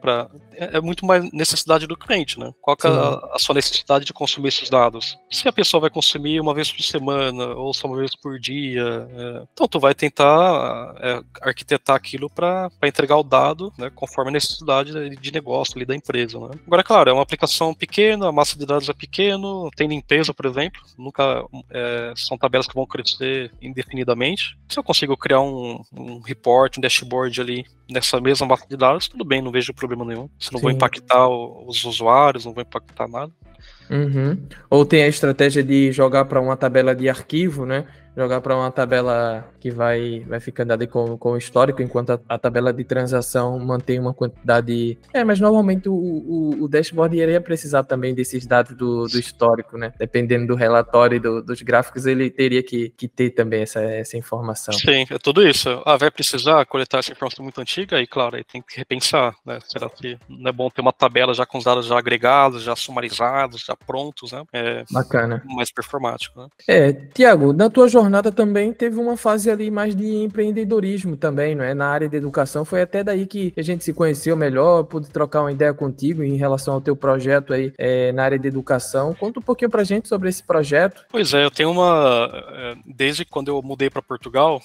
é muito mais necessidade do cliente, né, qual que é a sua necessidade de consumir esses dados. Se a pessoa vai consumir uma vez por semana ou só uma vez por dia, então tu vai tentar arquitetar aquilo para entregar o dado, né, conforme a necessidade de negócio ali da empresa, né. Agora, claro, é uma aplicação pequena, a massa de dados é pequeno, tem limpeza, por exemplo, nunca são tabelas que vão crescer indefinidamente. Se eu consigo criar um report, um dashboard ali nessa mesma massa de dados, tudo bem, não vejo problema nenhum. Se não vou impactar os usuários, não vou impactar nada. Ou tem a estratégia de jogar para uma tabela de arquivo, né? jogar para uma tabela que vai ficando ali com o histórico, enquanto a tabela de transação mantém uma quantidade... mas normalmente o dashboard iria precisar também desses dados do histórico, né? Dependendo do relatório e dos gráficos, ele teria que ter também essa informação. Sim, é tudo isso. Vai precisar coletar essa informação muito antiga, aí claro, aí tem que repensar, né? Será que não é bom ter uma tabela já com os dados já agregados, já sumarizados, já prontos, né? Bacana. Mais performático, né? Tiago, na tua jornada também teve uma fase ali mais de empreendedorismo também, não é? Na área de educação, foi até daí que a gente se conheceu melhor, pude trocar uma ideia contigo em relação ao teu projeto aí na área de educação. Conta um pouquinho pra gente sobre esse projeto. Pois é, eu tenho desde quando eu mudei para Portugal,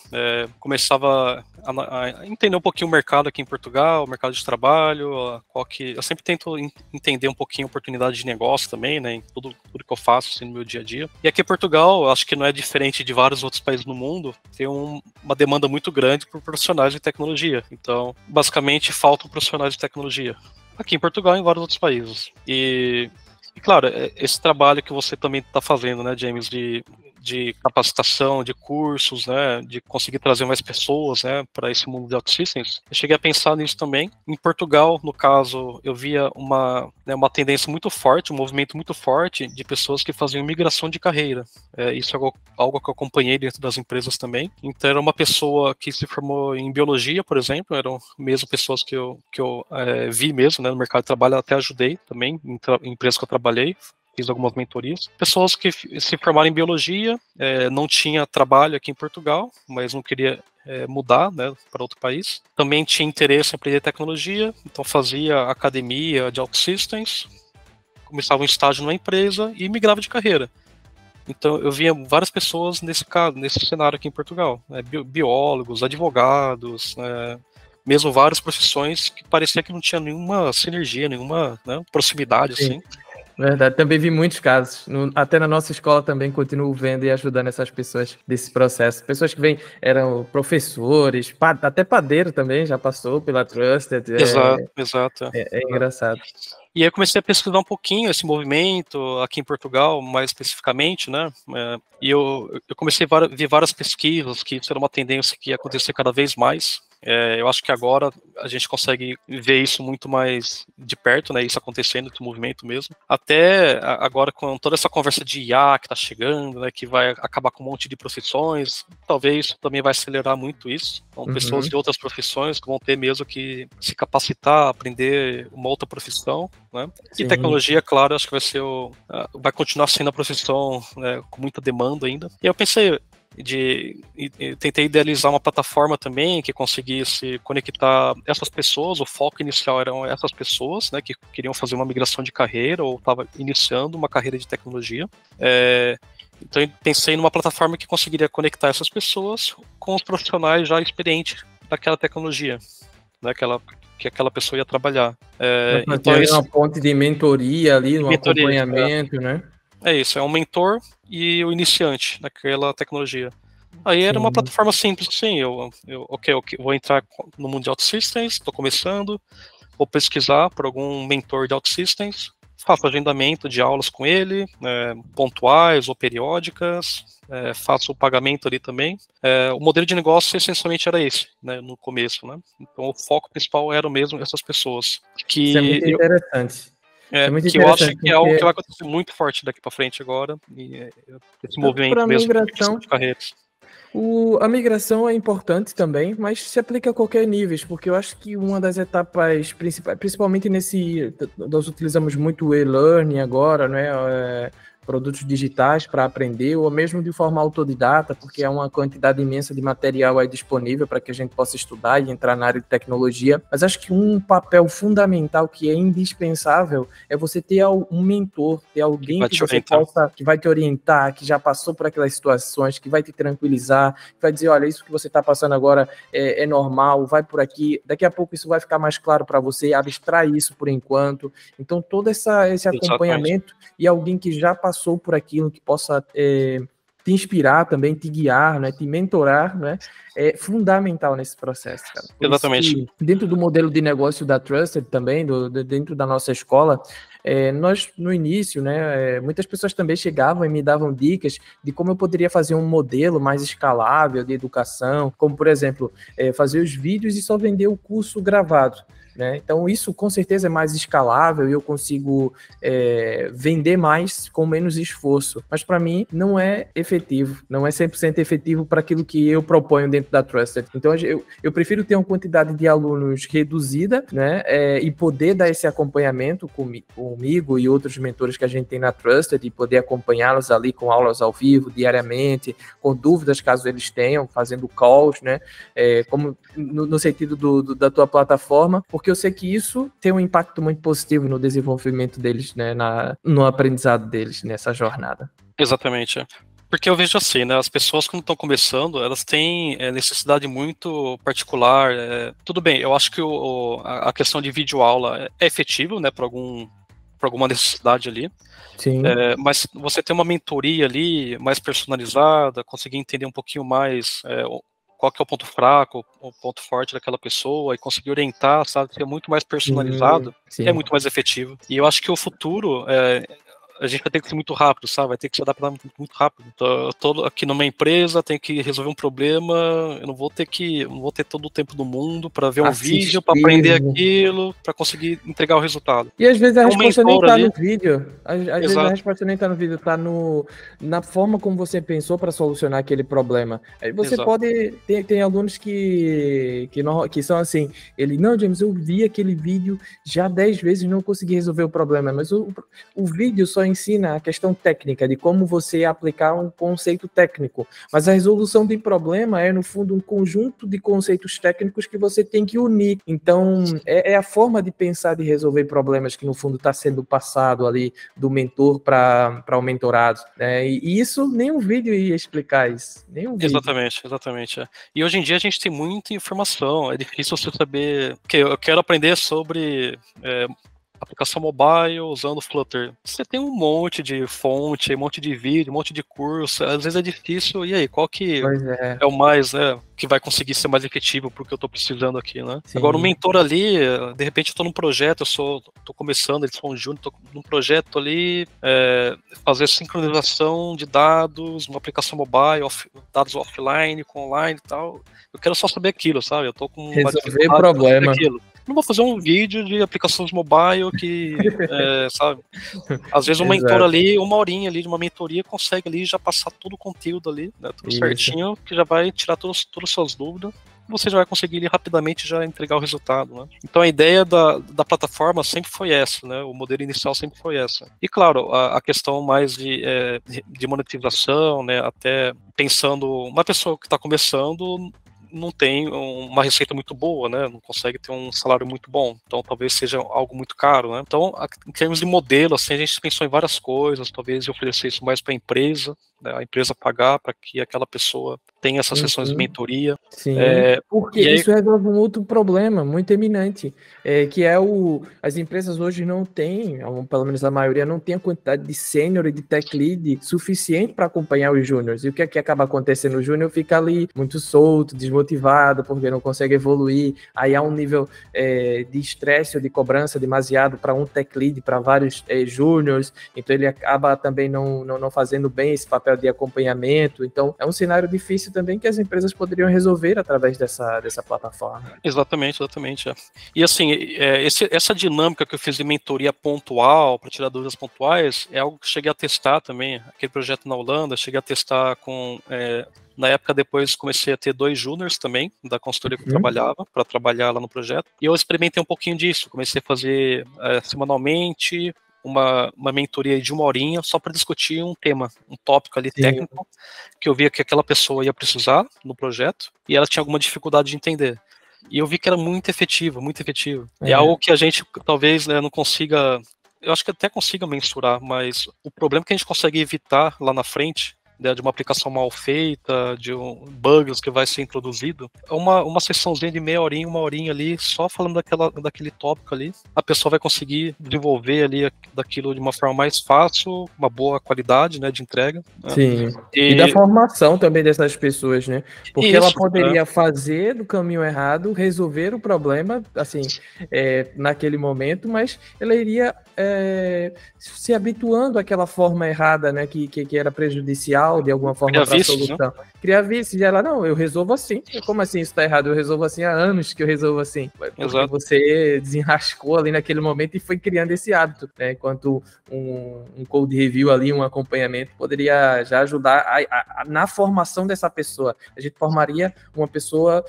começava a entender um pouquinho o mercado aqui em Portugal, o mercado de trabalho, eu sempre tento entender um pouquinho a oportunidade de negócio também, né, em tudo que eu faço assim, no meu dia a dia. E aqui em Portugal, acho que não é diferente de vários outros países no mundo, tem uma demanda muito grande por profissionais de tecnologia. Então, basicamente, faltam profissionais de tecnologia. Aqui em Portugal e em vários outros países. E claro, esse trabalho que você também está fazendo, né, James, de capacitação, de cursos, né, de conseguir trazer mais pessoas, né, para esse mundo de OutSystems, eu cheguei a pensar nisso também. Em Portugal, no caso, eu via uma tendência muito forte, um movimento muito forte de pessoas que faziam migração de carreira. Isso é algo que eu acompanhei dentro das empresas também. Então, era uma pessoa que se formou em biologia, por exemplo, eram mesmo pessoas que eu vi mesmo, né, no mercado de trabalho, até ajudei também, em empresas que eu trabalhei, fiz algumas mentorias. Pessoas que se formaram em biologia, não tinha trabalho aqui em Portugal, mas não queria mudar, né, para outro país. Também tinha interesse em aprender tecnologia, então fazia academia de OutSystems, começava um estágio numa empresa e migrava de carreira. Então eu via várias pessoas nesse cenário aqui em Portugal, né, biólogos, advogados, mesmo várias profissões que parecia que não tinha nenhuma sinergia, nenhuma, né, proximidade. Sim. Assim. Verdade, também vi muitos casos. Até na nossa escola também continuo vendo e ajudando essas pessoas desse processo. Pessoas que eram professores, até padeiro também já passou pela Trusted. Exato. É engraçado. E aí eu comecei a pesquisar um pouquinho esse movimento aqui em Portugal, mais especificamente, né? E eu comecei a ver várias pesquisas que isso era uma tendência que ia acontecer cada vez mais. Eu acho que agora a gente consegue ver isso muito mais de perto, né? Isso acontecendo, esse movimento mesmo. Até agora, com toda essa conversa de IA que está chegando, né? Que vai acabar com um monte de profissões, talvez isso também vai acelerar muito isso. Então, pessoas de outras profissões que vão ter mesmo que se capacitar, aprender uma outra profissão, né? E tecnologia, claro, acho que vai continuar sendo a profissão, né, com muita demanda ainda. E eu pensei, tentei idealizar uma plataforma também que conseguisse conectar essas pessoas. O foco inicial eram essas pessoas, né, que queriam fazer uma migração de carreira ou estavam iniciando uma carreira de tecnologia. Então eu pensei numa plataforma que conseguiria conectar essas pessoas com os profissionais já experientes daquela tecnologia, né, que aquela pessoa ia trabalhar. Então uma ponte de mentoria ali, um acompanhamento, né? É isso, é um mentor e o iniciante daquela tecnologia. Aí era uma plataforma simples, assim, eu vou entrar no mundo de OutSystems, estou começando, vou pesquisar por algum mentor de OutSystems, faço agendamento de aulas com ele, pontuais ou periódicas, faço o pagamento ali também. O modelo de negócio essencialmente era esse, né, no começo, né? Então o foco principal era mesmo essas pessoas. Isso é muito interessante. Que eu acho que é algo que vai acontecer muito forte daqui para frente agora, e esse movimento mesmo de carreiras. A migração é importante também, mas se aplica a qualquer nível, porque eu acho que uma das etapas principais, principalmente nós utilizamos muito o e-learning agora, né? Produtos digitais para aprender, ou mesmo de forma autodidata, porque é uma quantidade imensa de material aí disponível para que a gente possa estudar e entrar na área de tecnologia. Mas acho que um papel fundamental que é indispensável é você ter um mentor, ter alguém que vai te orientar, que já passou por aquelas situações, que vai te tranquilizar, que vai dizer, olha, isso que você está passando agora é normal, vai por aqui, daqui a pouco isso vai ficar mais claro para você, abstrai isso por enquanto. Então todo esse acompanhamento e alguém que já passou por aquilo, que possa te inspirar também, te guiar, né, te mentorar, né, é fundamental nesse processo, cara. Por Exatamente. isso que, dentro do modelo de negócio da Trusted também, dentro da nossa escola, nós, no início, né, muitas pessoas também chegavam e me davam dicas de como eu poderia fazer um modelo mais escalável de educação, como, por exemplo, fazer os vídeos e só vender o curso gravado. Né? Então, isso com certeza é mais escalável e eu consigo vender mais com menos esforço. Mas, para mim, não é efetivo, não é 100% efetivo para aquilo que eu proponho dentro da Trusted. Então, eu prefiro ter uma quantidade de alunos reduzida, né? E poder dar esse acompanhamento comigo e outros mentores que a gente tem na Trusted e poder acompanhá-los ali com aulas ao vivo, diariamente, com dúvidas caso eles tenham, fazendo calls, né? Como no sentido da tua plataforma, porque eu sei que isso tem um impacto muito positivo no desenvolvimento deles, né, no aprendizado deles nessa jornada. Exatamente. Porque eu vejo assim, né, as pessoas quando estão começando, elas têm necessidade muito particular. Tudo bem, eu acho que a questão de videoaula é efetivo, né, para alguma necessidade ali. Sim. Mas você ter uma mentoria ali mais personalizada, conseguir entender um pouquinho mais qual que é o ponto fraco, o ponto forte daquela pessoa e conseguir orientar, sabe, ser muito mais personalizado, sim. É muito mais efetivo. E eu acho que o futuro, a gente vai ter que ser muito rápido, sabe, vai ter que se adaptar muito rápido. Então, eu tô aqui numa empresa, tenho que resolver um problema, eu não vou ter todo o tempo do mundo para ver um vídeo, para aprender aquilo, para conseguir entregar o resultado. E às vezes a resposta nem tá no vídeo. Às vezes a resposta nem tá no vídeo, tá na forma como você pensou para solucionar aquele problema. Aí você pode... Tem alunos que são assim, não, James, eu vi aquele vídeo já 10 vezes e não consegui resolver o problema, mas o vídeo só ensina a questão técnica, de como você aplicar um conceito técnico, mas a resolução de problema é, no fundo, um conjunto de conceitos técnicos que você tem que unir. Então, é a forma de pensar de resolver problemas que, no fundo, está sendo passado ali do mentor para o mentorado, né? E isso, nem um vídeo ia explicar isso. Nem um vídeo. Exatamente. E hoje em dia a gente tem muita informação, é difícil você saber... Porque eu quero aprender sobre... aplicação mobile usando Flutter. Você tem um monte de fonte, um monte de vídeo, um monte de curso, às vezes é difícil, e aí, qual que é o mais, né, que vai conseguir ser mais efetivo pro que eu tô precisando aqui, né? Sim. Agora, o mentor ali, de repente eu tô num projeto, tô começando, eles são um júnior, tô num projeto ali, fazer sincronização de dados, uma aplicação mobile, dados offline com online e tal. Eu quero só saber aquilo, sabe? Eu tô com uma resolver o problema. Não vou fazer um vídeo de aplicações mobile que, sabe? Às vezes um mentor ali, uma horinha ali de uma mentoria consegue ali já passar todo o conteúdo ali, né, tudo certinho, que já vai tirar todas as suas dúvidas. Você já vai conseguir ali rapidamente já entregar o resultado, né? Então a ideia da plataforma sempre foi essa, né? O modelo inicial sempre foi essa. E claro, a questão mais de monetização, né? Até pensando, uma pessoa que está começando não tem uma receita muito boa, né? Não consegue ter um salário muito bom. Então, talvez seja algo muito caro, né? Então, em termos de modelo, assim, a gente pensou em várias coisas. Talvez oferecer isso mais para a empresa, né? A empresa pagar para que aquela pessoa tenha essas sessões de mentoria. Sim, porque isso resolve um outro problema muito eminente, que é as empresas hoje não têm, pelo menos a maioria, não tem a quantidade de sênior e de tech lead suficiente para acompanhar os júniors. E o que é que acaba acontecendo? O júnior fica ali muito solto, desmotivado, porque não consegue evoluir. Aí há um nível de estresse ou de cobrança demasiado para um tech lead, para vários júniors. Então ele acaba também não fazendo bem esse papel de acompanhamento. Então é um cenário difícil também que as empresas poderiam resolver através dessa plataforma. Exatamente. E assim, essa dinâmica que eu fiz de mentoria pontual, para tirar dúvidas pontuais, é algo que eu cheguei a testar também. Aquele projeto na Holanda, cheguei a testar com... Na época, depois, comecei a ter 2 júniors também, da consultoria que eu trabalhava, para trabalhar lá no projeto. E eu experimentei um pouquinho disso. Comecei a fazer semanalmente uma mentoria de 1 horinha só para discutir um tema, um tópico ali técnico, que eu via que aquela pessoa ia precisar no projeto e ela tinha alguma dificuldade de entender. E eu vi que era muito efetivo. É algo que a gente talvez não consiga... Eu acho que até consiga mensurar, mas o problema que a gente consegue evitar lá na frente né, de uma aplicação mal feita, de bugs que vai ser introduzido, uma sessãozinha de meia horinha, uma horinha ali, só falando daquele tópico ali, a pessoa vai conseguir desenvolver ali daquilo de uma forma mais fácil, uma boa qualidade, né, de entrega. Né? Sim. E da formação também dessas pessoas, né? Porque ela poderia fazer do caminho errado, resolver o problema, assim, naquele momento, mas ela iria se habituando àquela forma errada, né? Que era prejudicial de alguma forma para a solução. Né? Criar vícios, e ela, não, eu resolvo assim. Como assim isso está errado? Eu resolvo assim há anos que eu resolvo assim. Porque você desenrascou ali naquele momento e foi criando esse hábito, né? Enquanto um code review ali, um acompanhamento, poderia já ajudar na formação dessa pessoa. A gente formaria uma pessoa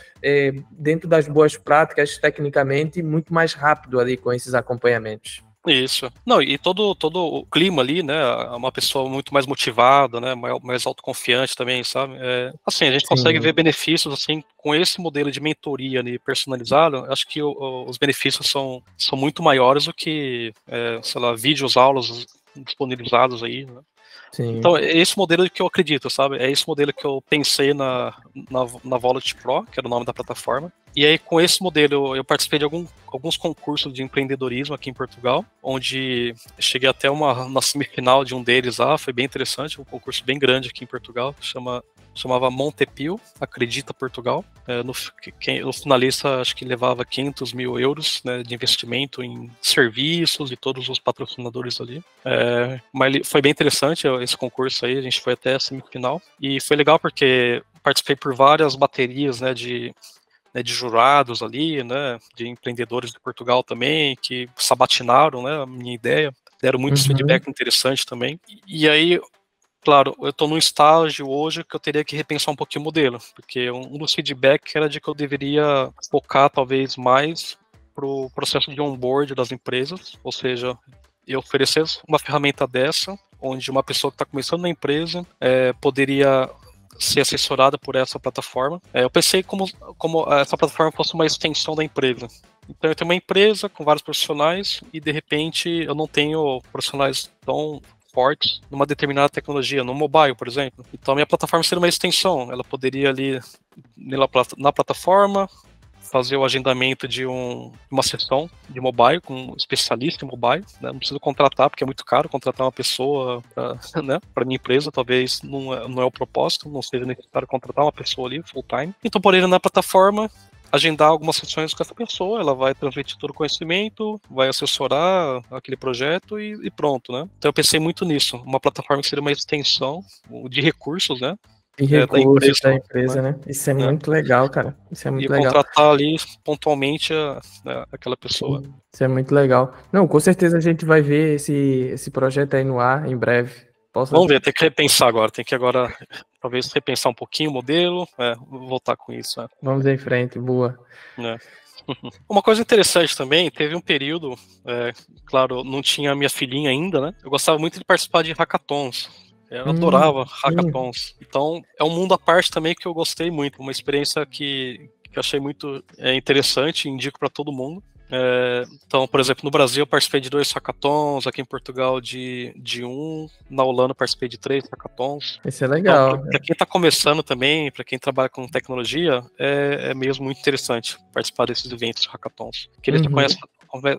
dentro das boas práticas, tecnicamente, muito mais rápido ali com esses acompanhamentos. Isso. Não, e todo o clima ali, né, uma pessoa muito mais motivada, né, mais autoconfiante também, sabe? Assim, a gente consegue ver benefícios, assim, com esse modelo de mentoria ali, personalizado. Acho que os benefícios são muito maiores do que, sei lá, vídeos, aulas disponibilizados aí, né? Sim. Então, é esse modelo que eu acredito, sabe? É esse modelo que eu pensei na Volet Pro, que era o nome da plataforma. E aí, com esse modelo, eu participei de alguns concursos de empreendedorismo aqui em Portugal, onde cheguei até na semifinal de um deles lá, foi bem interessante, um concurso bem grande aqui em Portugal, chamava Montepio, Acredita Portugal. No finalista, acho que levava 500 mil euros, né, de investimento em serviços e todos os patrocinadores ali. Mas foi bem interessante esse concurso aí, a gente foi até a semifinal. E foi legal porque participei por várias baterias, né, de jurados ali, né, de empreendedores de Portugal também, que sabatinaram, né, a minha ideia, deram muitos feedback interessantes também. E aí, claro, eu estou num estágio hoje que eu teria que repensar um pouquinho o modelo, porque um dos feedbacks era de que eu deveria focar talvez mais para o processo de onboard das empresas, ou seja, eu oferecer uma ferramenta dessa, onde uma pessoa que está começando na empresa poderia ser assessorada por essa plataforma. Eu pensei como essa plataforma fosse uma extensão da empresa. Então eu tenho uma empresa com vários profissionais e de repente eu não tenho profissionais tão fortes numa determinada tecnologia, no mobile, por exemplo. Então a minha plataforma seria uma extensão. Ela poderia ali na plataforma fazer o agendamento de uma sessão de mobile com um especialista em mobile, né? Não preciso contratar, porque é muito caro contratar uma pessoa para minha empresa, talvez não é o propósito, não seja necessário contratar uma pessoa ali full time. Então, por ele na plataforma, agendar algumas sessões com essa pessoa, ela vai transmitir todo o conhecimento, vai assessorar aquele projeto e pronto, né? Então eu pensei muito nisso, uma plataforma que seria uma extensão de recursos, né? E recursos da empresa, né? Isso é muito legal, cara. Isso é muito legal. E contratar ali pontualmente aquela pessoa. Isso é muito legal. Não, com certeza a gente vai ver esse projeto aí no ar em breve. Vamos ver, tem que repensar agora. Tem que agora, talvez, repensar um pouquinho o modelo, voltar com isso. Vamos em frente, boa. Uma coisa interessante também, teve um período, claro, não tinha a minha filhinha ainda, né? Eu gostava muito de participar de hackathons. Eu adorava hackathons. Então, é um mundo à parte também que eu gostei muito. Uma experiência que eu achei muito interessante e indico para todo mundo. Então, por exemplo, no Brasil eu participei de 2 hackathons, aqui em Portugal de 1, na Holanda eu participei de 3 hackathons. Isso é legal. Então, para quem está começando também, para quem trabalha com tecnologia, é mesmo muito interessante participar desses eventos hackathons. Que eles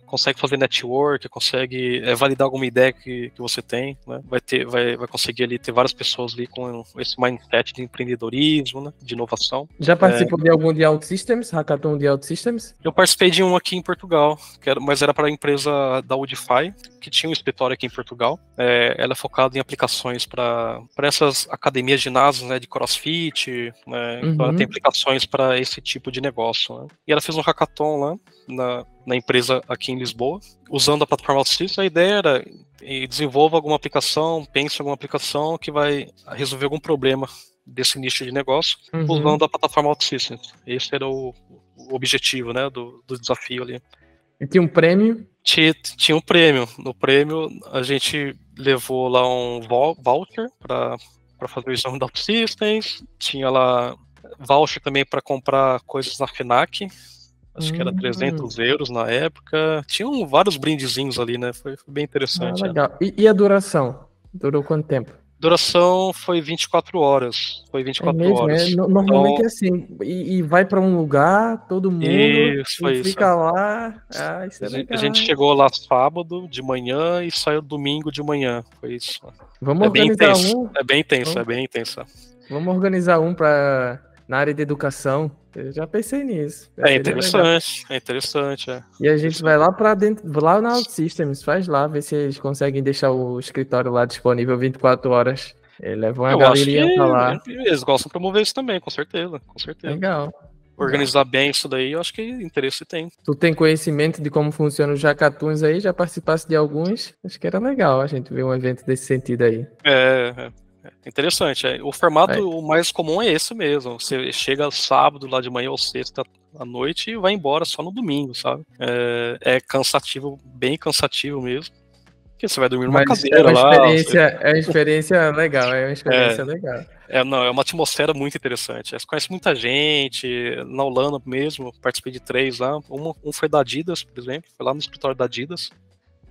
consegue fazer network, consegue validar alguma ideia que você tem, né? Vai conseguir ali ter várias pessoas ali com esse mindset de empreendedorismo, né? De inovação. Já participou de algum de OutSystems, hackathon de OutSystems? Eu participei de um aqui em Portugal, mas era para a empresa da Udify, que tinha um escritório aqui em Portugal. Ela é focada em aplicações para essas academias de ginásio, né? De CrossFit, né? Então ela tem aplicações para esse tipo de negócio, né? E ela fez um hackathon lá na empresa aqui em Lisboa, usando a plataforma OutSystems. A ideia era desenvolva alguma aplicação, pense em alguma aplicação que vai resolver algum problema desse nicho de negócio, usando a plataforma OutSystems. Esse era o objetivo, né, do desafio ali. E tinha um prêmio? Tinha um prêmio. No prêmio, a gente levou lá um voucher para fazer o exame da OutSystems, tinha lá voucher também para comprar coisas na FENAC, acho que era 300 euros na época. Tinham vários brindezinhos ali, né? Foi bem interessante. Legal. E a duração? Durou quanto tempo? Duração foi 24 horas. Foi É 24 mesmo, horas. normalmente Então, é assim, e vai para um lugar, todo mundo, isso, e foi isso. fica lá, isso é A legal, gente hein? chegou lá sábado de manhã e saiu domingo de manhã. Foi isso. Vamos É bem organizar intenso. um, É bem intenso, é vamos, bem intenso. vamos organizar um para na área de educação, eu já pensei nisso, É seria legal. interessante, é interessante, é. E a gente vai lá para dentro, lá na OutSystems, faz lá, ver se eles conseguem deixar o escritório lá disponível 24 horas. Levam a Eu acho que galerinha pra lá. eles gostam de promover isso também, com certeza, com certeza. Legal, legal. Organizar bem isso daí, eu acho que interesse tem. Tu tem conhecimento de como funcionam os hackathons aí? Já participasse de alguns? Acho que era legal a gente ver um evento desse sentido aí. É interessante. O formato Aí. o mais comum é esse mesmo. Você chega sábado lá de manhã ou sexta à noite e vai embora só no domingo, sabe? É cansativo, bem cansativo mesmo. Porque você vai dormir numa Mas é cadeira uma lá. experiência, é uma experiência legal, é uma É, experiência legal. não, é uma atmosfera muito interessante. Você conhece muita gente. Na Holanda mesmo, participei de 3 lá. Um foi da Adidas, por exemplo. Foi lá no escritório da Adidas.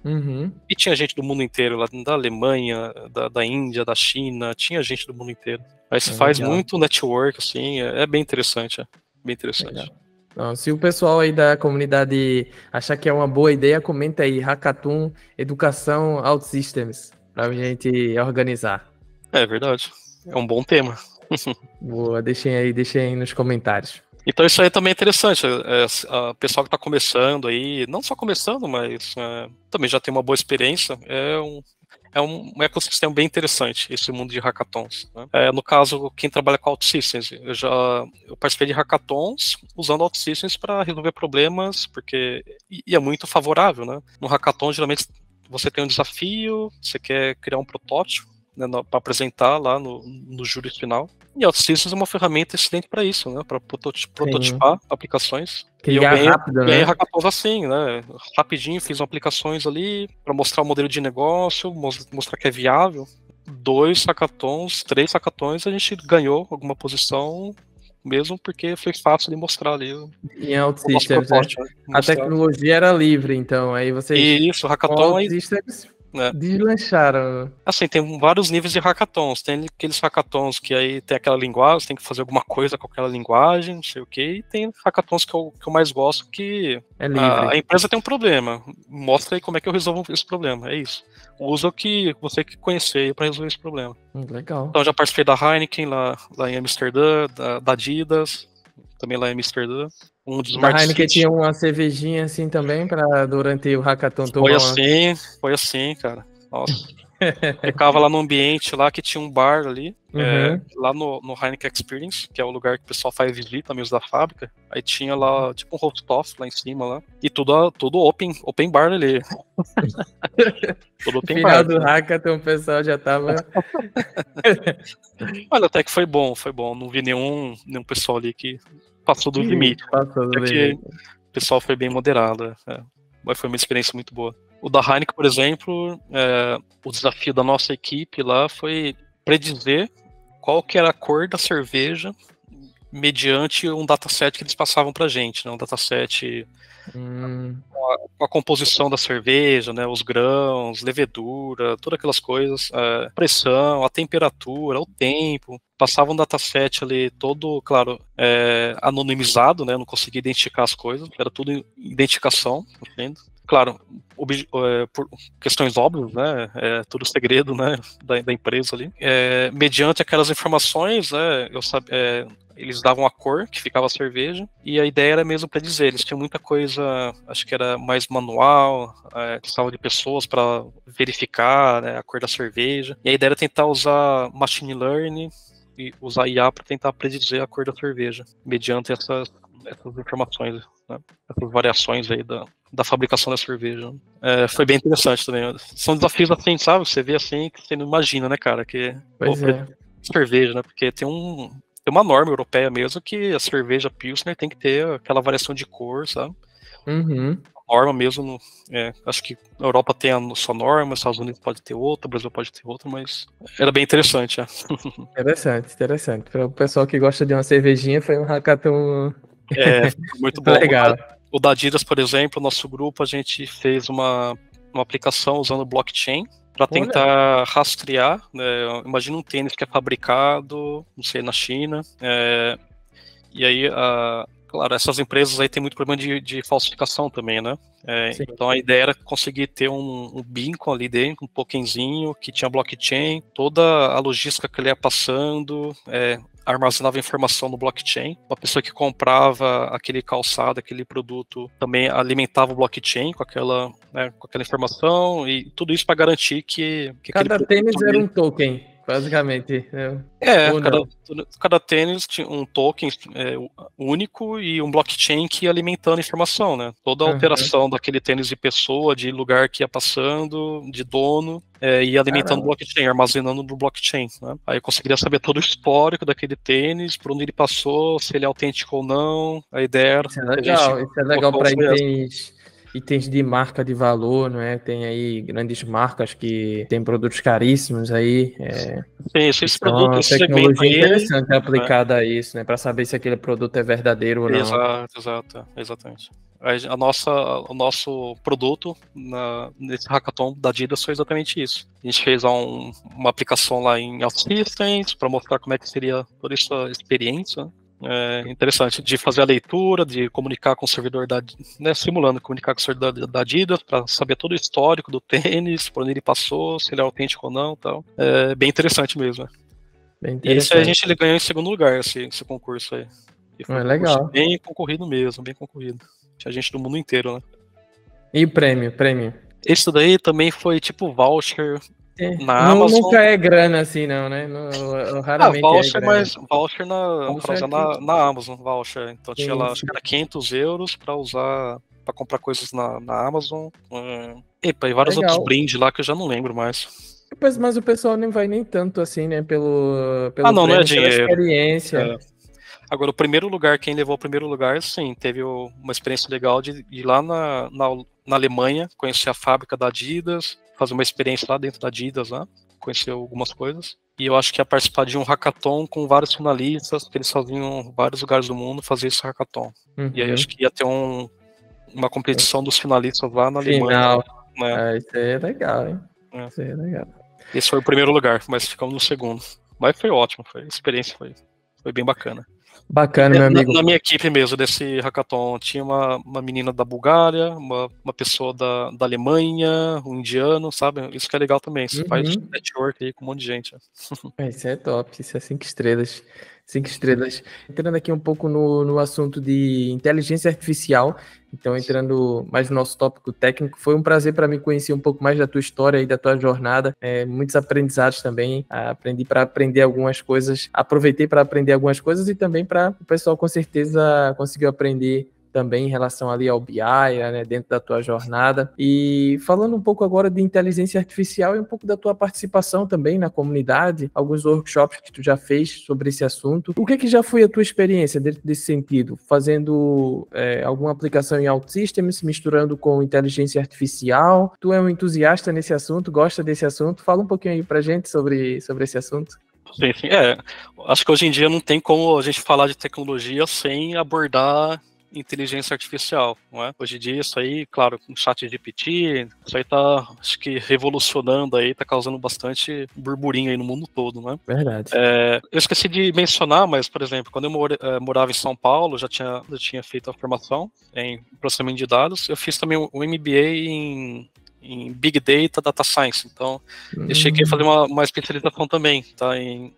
Uhum. E tinha gente do mundo inteiro, lá da Alemanha, da Índia, da China, tinha gente do mundo inteiro. Aí se É faz legal, muito network, assim, é bem interessante, bem interessante. legal. Não, se o pessoal aí da comunidade achar que é uma boa ideia, comenta aí, Hackathon Educação OutSystems, pra gente organizar. É verdade, é um bom tema. Boa, deixem aí nos comentários. Então isso aí também é interessante, a pessoal que está começando aí, não só começando, mas também já tem uma boa experiência, é um ecossistema bem interessante, esse mundo de hackathons, né? No caso, quem trabalha com OutSystems, eu participei de hackathons usando OutSystems para resolver problemas, e é muito favorável, né? No hackathon, geralmente, você tem um desafio, você quer criar um protótipo, né, para apresentar lá no júri final. E OutSystems é uma ferramenta excelente para isso, né? Para Sim. prototipar aplicações. E eu Criar rápido, ganhei né? hackathons assim, né? Rapidinho, fiz aplicações ali para mostrar o modelo de negócio, mostrar que é viável. 2 hackathons, 3 hackathons, a gente ganhou alguma posição, mesmo porque foi fácil de mostrar ali o Em nosso OutSystems, né? protótipo. Né? A Mostrar. tecnologia era livre, então. Aí vocês, E isso, com hackathon aí. OutSystems, Né? deslancharam. Assim, tem vários níveis de hackathons. Tem aqueles hackathons que aí tem aquela linguagem, você tem que fazer alguma coisa com aquela linguagem, não sei o quê. E tem hackathons que eu mais gosto, que É livre. a empresa tem um problema. Mostra aí como é que eu resolvo esse problema. É isso. Usa o que você que conhecer para resolver esse problema. Legal. Então já participei da Heineken lá em Amsterdã, da Adidas, também lá em Amsterdã. Um dos Da Smart Heineken City. tinha uma cervejinha assim também, para durante o hackathon Foi tomar uma. assim, cara. Nossa. Ficava lá no ambiente lá que tinha um bar ali, Uhum. lá no Heineken Experience, que é o lugar que o pessoal faz visita mesmo da fábrica. Aí tinha lá, tipo um rooftop lá em cima lá. E tudo open bar ali. Tudo open Final bar. do hackathon, o pessoal já tava. Olha, até que foi bom. Não vi nenhum pessoal ali que passou do limite. Passou do Até que limite. o pessoal foi bem moderado. Mas foi uma experiência muito boa. O da Heineken, por exemplo, o desafio da nossa equipe lá foi predizer qual que era a cor da cerveja mediante um dataset que eles passavam pra gente, né? Um dataset com a composição da cerveja, né? Os grãos, levedura, todas aquelas coisas, a pressão, a temperatura, o tempo. Passava um dataset ali todo, claro, anonimizado, né? Não conseguia identificar as coisas, era tudo identificação, entende? Claro, por questões óbvias, né? Tudo segredo, né? Da empresa ali. Mediante aquelas informações, eles davam a cor que ficava a cerveja, e a ideia era mesmo para dizer, eles tinham muita coisa, acho que era mais manual, precisava de pessoas para verificar, né, a cor da cerveja, e a ideia era tentar usar machine learning e usar IA para tentar predizer a cor da cerveja, mediante essas informações, né, essas variações aí da fabricação da cerveja. Foi bem interessante também. São desafios assim, sabe? Você vê assim que você não imagina, né, cara? Pois é. Cerveja, né? Porque tem uma norma europeia mesmo que a cerveja Pilsner tem que ter aquela variação de cor, sabe? Uhum. Norma mesmo, acho que a Europa tem a sua norma, os Estados Unidos pode ter outra, o Brasil pode ter outra, mas era bem interessante. Interessante. Para o pessoal que gosta de uma cervejinha, foi um hackathon Muito bom. legal. O da Adidas, por exemplo, nosso grupo, a gente fez uma aplicação usando blockchain para tentar rastrear, né? Imagina um tênis que é fabricado, não sei, na China, e aí, claro, essas empresas aí têm muito problema de falsificação também, né? Então a ideia era conseguir ter um beacon ali dentro, um tokenzinho que tinha blockchain, toda a logística que ele ia passando, armazenava informação no blockchain. Uma pessoa que comprava aquele calçado, aquele produto, também alimentava o blockchain com aquela informação, e tudo isso para garantir que cada tênis era um token, basicamente. Cada tênis tinha um token único e um blockchain que ia alimentando a informação, né? Toda a alteração daquele tênis de pessoa, de lugar que ia passando, de dono, ia alimentando o blockchain, armazenando no blockchain, né? Aí eu conseguiria saber todo o histórico daquele tênis, por onde ele passou, se ele é autêntico ou não. A ideia era... Isso é legal para itens de marca de valor, não é? Tem aí grandes marcas que têm produtos caríssimos aí. Esse produto, esse tecnologia interessante aplicada a isso, né? Para saber se aquele produto é verdadeiro ou não. Exatamente. O nosso produto nesse hackathon da Adidas foi exatamente isso. A gente fez uma aplicação lá em OutSystems para mostrar como é que seria toda essa experiência. Interessante, de fazer a leitura, de comunicar com o servidor simulando comunicar com o servidor da Adidas para saber todo o histórico do tênis, por onde ele passou, se ele é autêntico ou não, tal. Bem interessante mesmo. E esse a gente ganhou em segundo lugar, esse concurso aí. E foi legal. Bem concorrido mesmo, bem concorrido. Tinha gente do mundo inteiro, né? E o prêmio? Esse daí também foi tipo voucher. Na Amazon. Nunca é grana assim, não, né? Raramente voucher, grana. Mas voucher pra usar na Amazon, voucher. Então tinha lá, acho que era 500 euros pra usar, pra comprar coisas na Amazon. E vários outros brindes lá que eu já não lembro mais. Mas o pessoal não vai nem tanto assim, né? Pelo não é dinheiro. Experiência. Agora, quem levou o primeiro lugar, sim, teve uma experiência legal de ir lá na Alemanha, conhecer a fábrica da Adidas, fazer uma experiência lá dentro da Adidas, lá, conhecer algumas coisas. E eu acho que ia participar de um hackathon com vários finalistas, que eles faziam em vários lugares do mundo fazer esse hackathon. E aí acho que ia ter uma competição dos finalistas lá na Alemanha. Né? Isso aí é legal, hein? Isso aí é legal. Esse foi o primeiro lugar, mas ficamos no segundo. Mas foi ótimo, a experiência foi bem bacana. Bacana, meu amigo. Na minha equipe mesmo, desse hackathon, tinha uma menina da Bulgária, uma pessoa da Alemanha, um indiano, sabe? Isso que é legal também, você faz network aí com um monte de gente. Isso é top, isso é 5 estrelas. 5 estrelas. Entrando aqui um pouco no assunto de inteligência artificial, então entrando mais no nosso tópico técnico, foi um prazer para mim conhecer um pouco mais da tua história e da tua jornada, muitos aprendizados também, aprendi para aprender algumas coisas, aproveitei para aprender algumas coisas e também para o pessoal com certeza conseguiu aprender também em relação ali ao BI, né, dentro da tua jornada. E falando um pouco agora de inteligência artificial e um pouco da tua participação também na comunidade, alguns workshops que tu já fez sobre esse assunto. O que já foi a tua experiência dentro desse sentido? Fazendo alguma aplicação em OutSystems, misturando com inteligência artificial? Tu é um entusiasta nesse assunto, gosta desse assunto? Fala um pouquinho aí pra gente sobre esse assunto. Sim. Acho que hoje em dia não tem como a gente falar de tecnologia sem abordar inteligência artificial, não é? Hoje em dia isso aí, claro, com o ChatGPT, isso aí tá, acho que revolucionando aí, tá causando bastante burburinho aí no mundo todo, né? Verdade. Eu esqueci de mencionar, mas, por exemplo, quando eu morava em São Paulo, eu tinha feito a formação em processamento de dados, eu fiz também um MBA em Big Data Science, então eu cheguei a fazer uma especialização também, tá, em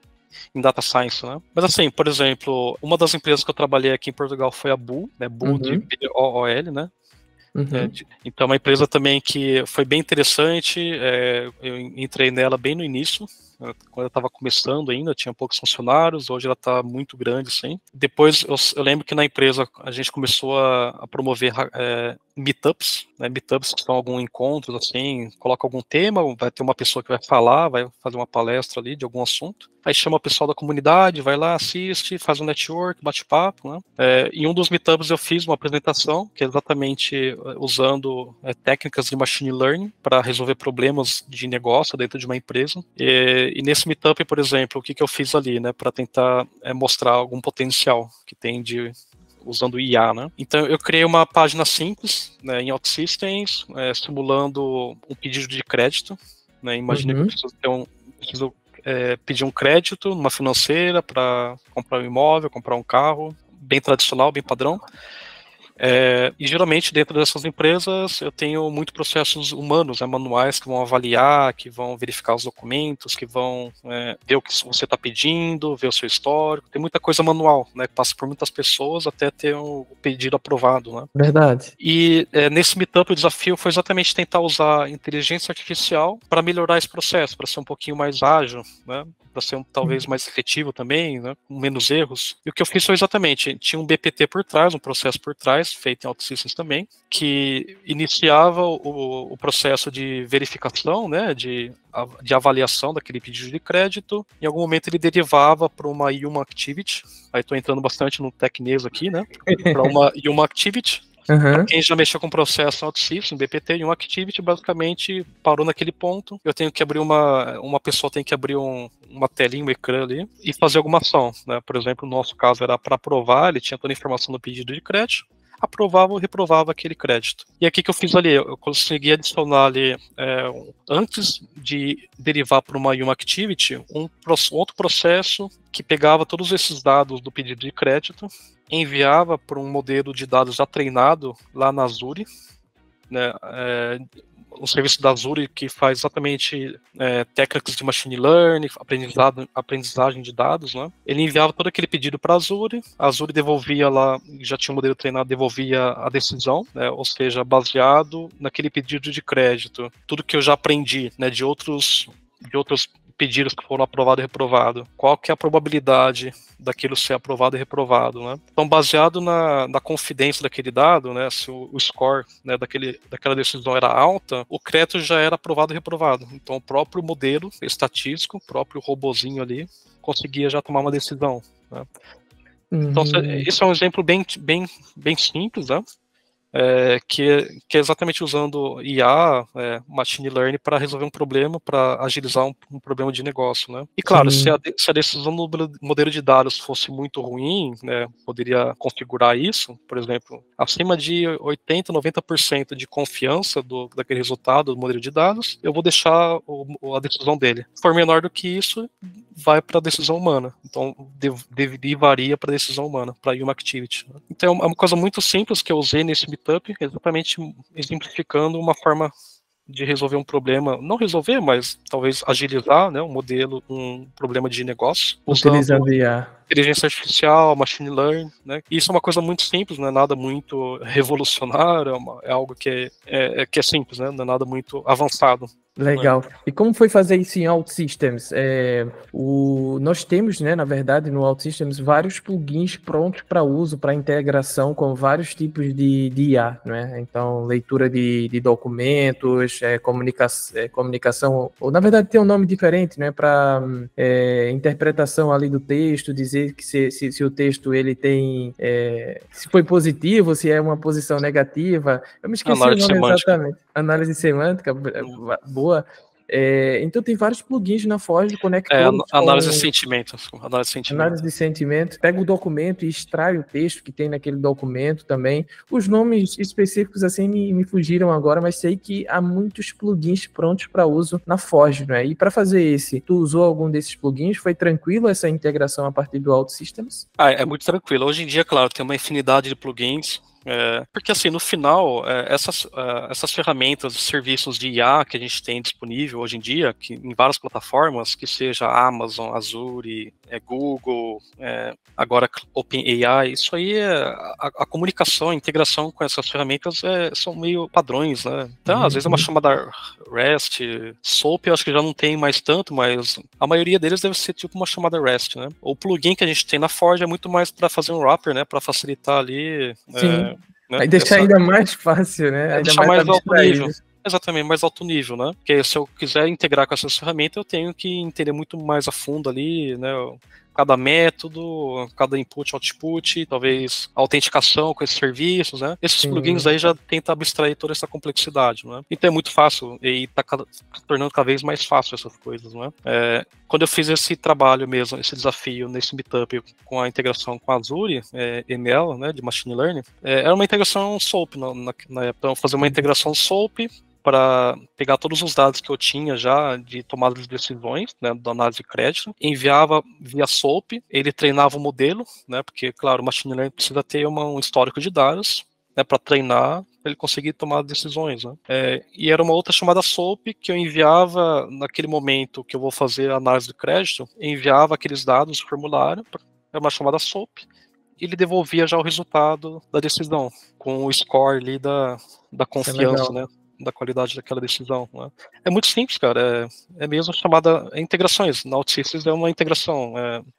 Data Science, né? Mas assim, por exemplo, uma das empresas que eu trabalhei aqui em Portugal foi a Bull, né? Bull de B-O-O-L, né? Então, uma empresa também que foi bem interessante, eu entrei nela bem no início, quando eu estava começando ainda, tinha poucos funcionários, hoje ela está muito grande, sim. Depois, eu lembro que na empresa a gente começou a promover meetups, né? Meetups que são alguns encontros, assim, coloca algum tema, vai ter uma pessoa que vai falar, vai fazer uma palestra ali de algum assunto, aí chama o pessoal da comunidade, vai lá, assiste, faz um network, bate-papo, né? Em um dos meetups eu fiz uma apresentação, que é exatamente usando técnicas de machine learning para resolver problemas de negócio dentro de uma empresa. E nesse meetup, por exemplo, o que eu fiz ali, né, para tentar mostrar algum potencial que tem usando IA, né? Então eu criei uma página simples, né, em OutSystems, simulando um pedido de crédito, né? Imagina que eu preciso pedir um crédito numa financeira para comprar um imóvel, comprar um carro, bem tradicional, bem padrão. E geralmente dentro dessas empresas eu tenho muitos processos humanos, manuais, que vão avaliar, que vão verificar os documentos, que vão ver o que você está pedindo, ver o seu histórico. Tem muita coisa manual, né, que passa por muitas pessoas até ter o pedido aprovado, né? Verdade. E nesse meetup o desafio foi exatamente tentar usar inteligência artificial para melhorar esse processo, para ser um pouquinho mais ágil, né? Para ser talvez mais efetivo também, né, com menos erros. E o que eu fiz foi exatamente, tinha um BPT por trás, um processo por trás, feito em OutSystems também, que iniciava o processo de verificação, né, de avaliação daquele pedido de crédito. Em algum momento ele derivava para uma Human Activity, aí estou entrando bastante no TechNews aqui, né, para uma Human Activity. Quem já mexeu com o processo OutSystems, BPT, e um Activity, basicamente parou naquele ponto. Eu tenho que abrir uma pessoa tem que abrir uma telinha, um ecrã ali, e fazer alguma ação, né? Por exemplo, no nosso caso era para aprovar, ele tinha toda a informação do pedido de crédito, aprovava ou reprovava aquele crédito. E aqui que eu fiz ali, eu consegui adicionar ali, antes de derivar para uma Human Activity, outro processo que pegava todos esses dados do pedido de crédito, enviava para um modelo de dados já treinado lá na Azure, né, um serviço da Azure que faz exatamente técnicas de machine learning, aprendizagem de dados, né? Ele enviava todo aquele pedido para a Azure devolvia lá, já tinha um modelo treinado, devolvia a decisão, né? Ou seja, baseado naquele pedido de crédito, tudo que eu já aprendi, né, de outros pedidos que foram aprovados e reprovados, qual que é a probabilidade daquilo ser aprovado e reprovado, né? Então, baseado na confidência daquele dado, né, se o score, né, daquela decisão era alta, o crédito já era aprovado e reprovado. Então, o próprio modelo estatístico, o próprio robozinho ali, conseguia já tomar uma decisão, né? Então, esse é um exemplo bem simples, né? Que é exatamente usando IA, Machine Learning, para resolver um problema, para agilizar um problema de negócio, né? E claro, se a decisão do modelo de dados fosse muito ruim, né, poderia configurar isso, por exemplo, acima de 80%, 90% de confiança daquele resultado do modelo de dados, eu vou deixar a decisão dele. Se for menor do que isso, vai para a decisão humana. Então, derivaria para a decisão humana, para Human Activity. Então, é uma coisa muito simples que eu usei nesse meetup, exatamente exemplificando uma forma de resolver um problema, não resolver, mas talvez agilizar, né, um problema de negócio, utilizando IA. Inteligência artificial, machine learning, né? Isso é uma coisa muito simples, não é nada muito revolucionário, é algo que é simples, né? Não é nada muito avançado. Legal. E como foi fazer isso em OutSystems? Nós temos, né, na verdade, no OutSystems, vários plugins prontos para uso, para integração com vários tipos de IA, né? Então, leitura de documentos, comunicação, ou na verdade tem um nome diferente, né, para interpretação ali do texto, dizer que se o texto ele tem, se foi positivo, se é uma posição negativa. Eu me esqueci o nome exatamente. Análise semântica, boa. Então tem vários plugins na Forge conectados. Análise de sentimento. Análise de sentimento. Pega o documento e extrai o texto que tem naquele documento também. Os nomes específicos assim me fugiram agora, mas sei que há muitos plugins prontos para uso na Forge, né? E para fazer tu usou algum desses plugins? Foi tranquilo essa integração a partir do OutSystems? É muito tranquilo. Hoje em dia, claro, tem uma infinidade de plugins. Porque assim, no final, essas ferramentas, serviços de IA que a gente tem disponível hoje em dia, que em várias plataformas, que seja Amazon, Azure, Google, agora OpenAI, isso aí a comunicação, a integração com essas ferramentas são meio padrões, né? Então, às vezes é uma chamada REST, SOAP eu acho que já não tem mais tanto, mas a maioria deles deve ser tipo uma chamada REST, né? O plugin que a gente tem na Forge é muito mais para fazer um wrapper, né? Para facilitar ali. Sim. Né? Aí deixar ainda mais fácil, né? Ainda mais alto nível. Exatamente, mais alto nível, né? Porque se eu quiser integrar com essas ferramentas, eu tenho que entender muito mais a fundo ali, né? Cada método, cada input, output, talvez a autenticação com esses serviços, né? Esses plugins aí já tentam abstrair toda essa complexidade, né? Então é muito fácil e está tornando cada vez mais fácil essas coisas, né? Quando eu fiz esse trabalho mesmo, esse desafio nesse meetup com a integração com a Azure, ML, né, de Machine Learning, era uma integração SOAP na época. Então, fazer uma integração SOAP para pegar todos os dados que eu tinha já de tomada de decisões, né, da análise de crédito, enviava via SOAP, ele treinava o modelo, né, porque, claro, o machine learning precisa ter um histórico de dados, né, para treinar, para ele conseguir tomar decisões, né. E era uma outra chamada SOAP que eu enviava naquele momento que eu vou fazer a análise de crédito, enviava aqueles dados do formulário, é uma chamada SOAP, e ele devolvia já o resultado da decisão, com o score ali da confiança, né, da qualidade daquela decisão, né. É muito simples, cara, é mesmo chamada integrações, na OutSystems é uma integração.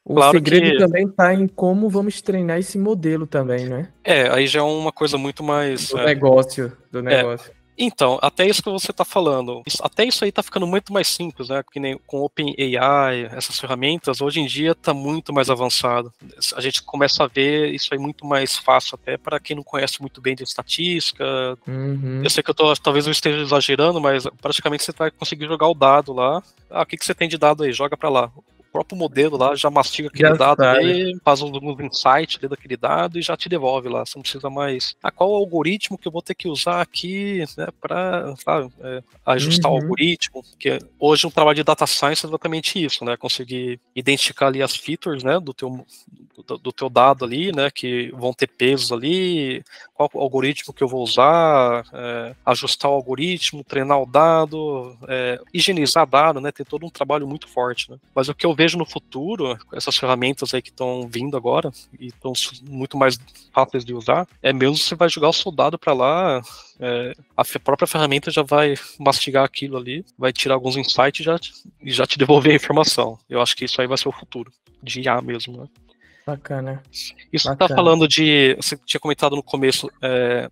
O Claro segredo que também está em como vamos treinar esse modelo também, né? aí já é uma coisa muito mais... Do negócio. Então, até isso que você está falando, até isso aí está ficando muito mais simples, né? Que nem com OpenAI, essas ferramentas, hoje em dia está muito mais avançado. A gente começa a ver isso aí muito mais fácil, até para quem não conhece muito bem de estatística. Eu sei que talvez eu esteja exagerando, mas praticamente você vai conseguir jogar o dado lá. O que você tem de dado aí? Joga para lá. O próprio modelo lá já mastiga aquele dado ali, faz alguns insights ali daquele dado e já te devolve lá. Você não precisa mais. Qual o algoritmo que eu vou ter que usar aqui, né, para ajustar o algoritmo? Porque hoje um trabalho de data science é exatamente isso, né? Conseguir identificar ali as features, né, do teu dado ali, né, que vão ter pesos ali, qual o algoritmo que eu vou usar, ajustar o algoritmo, treinar o dado, higienizar dado, né? Tem todo um trabalho muito forte, né? Mas o que eu vejo no futuro, essas ferramentas aí que estão vindo agora e estão muito mais fáceis de usar, mesmo você vai jogar o seu dado para lá, a própria ferramenta já vai mastigar aquilo ali, vai tirar alguns insights e já te devolver a informação. Eu acho que isso aí vai ser o futuro, de IA mesmo, né? Bacana. Isso que tá falando você tinha comentado no começo,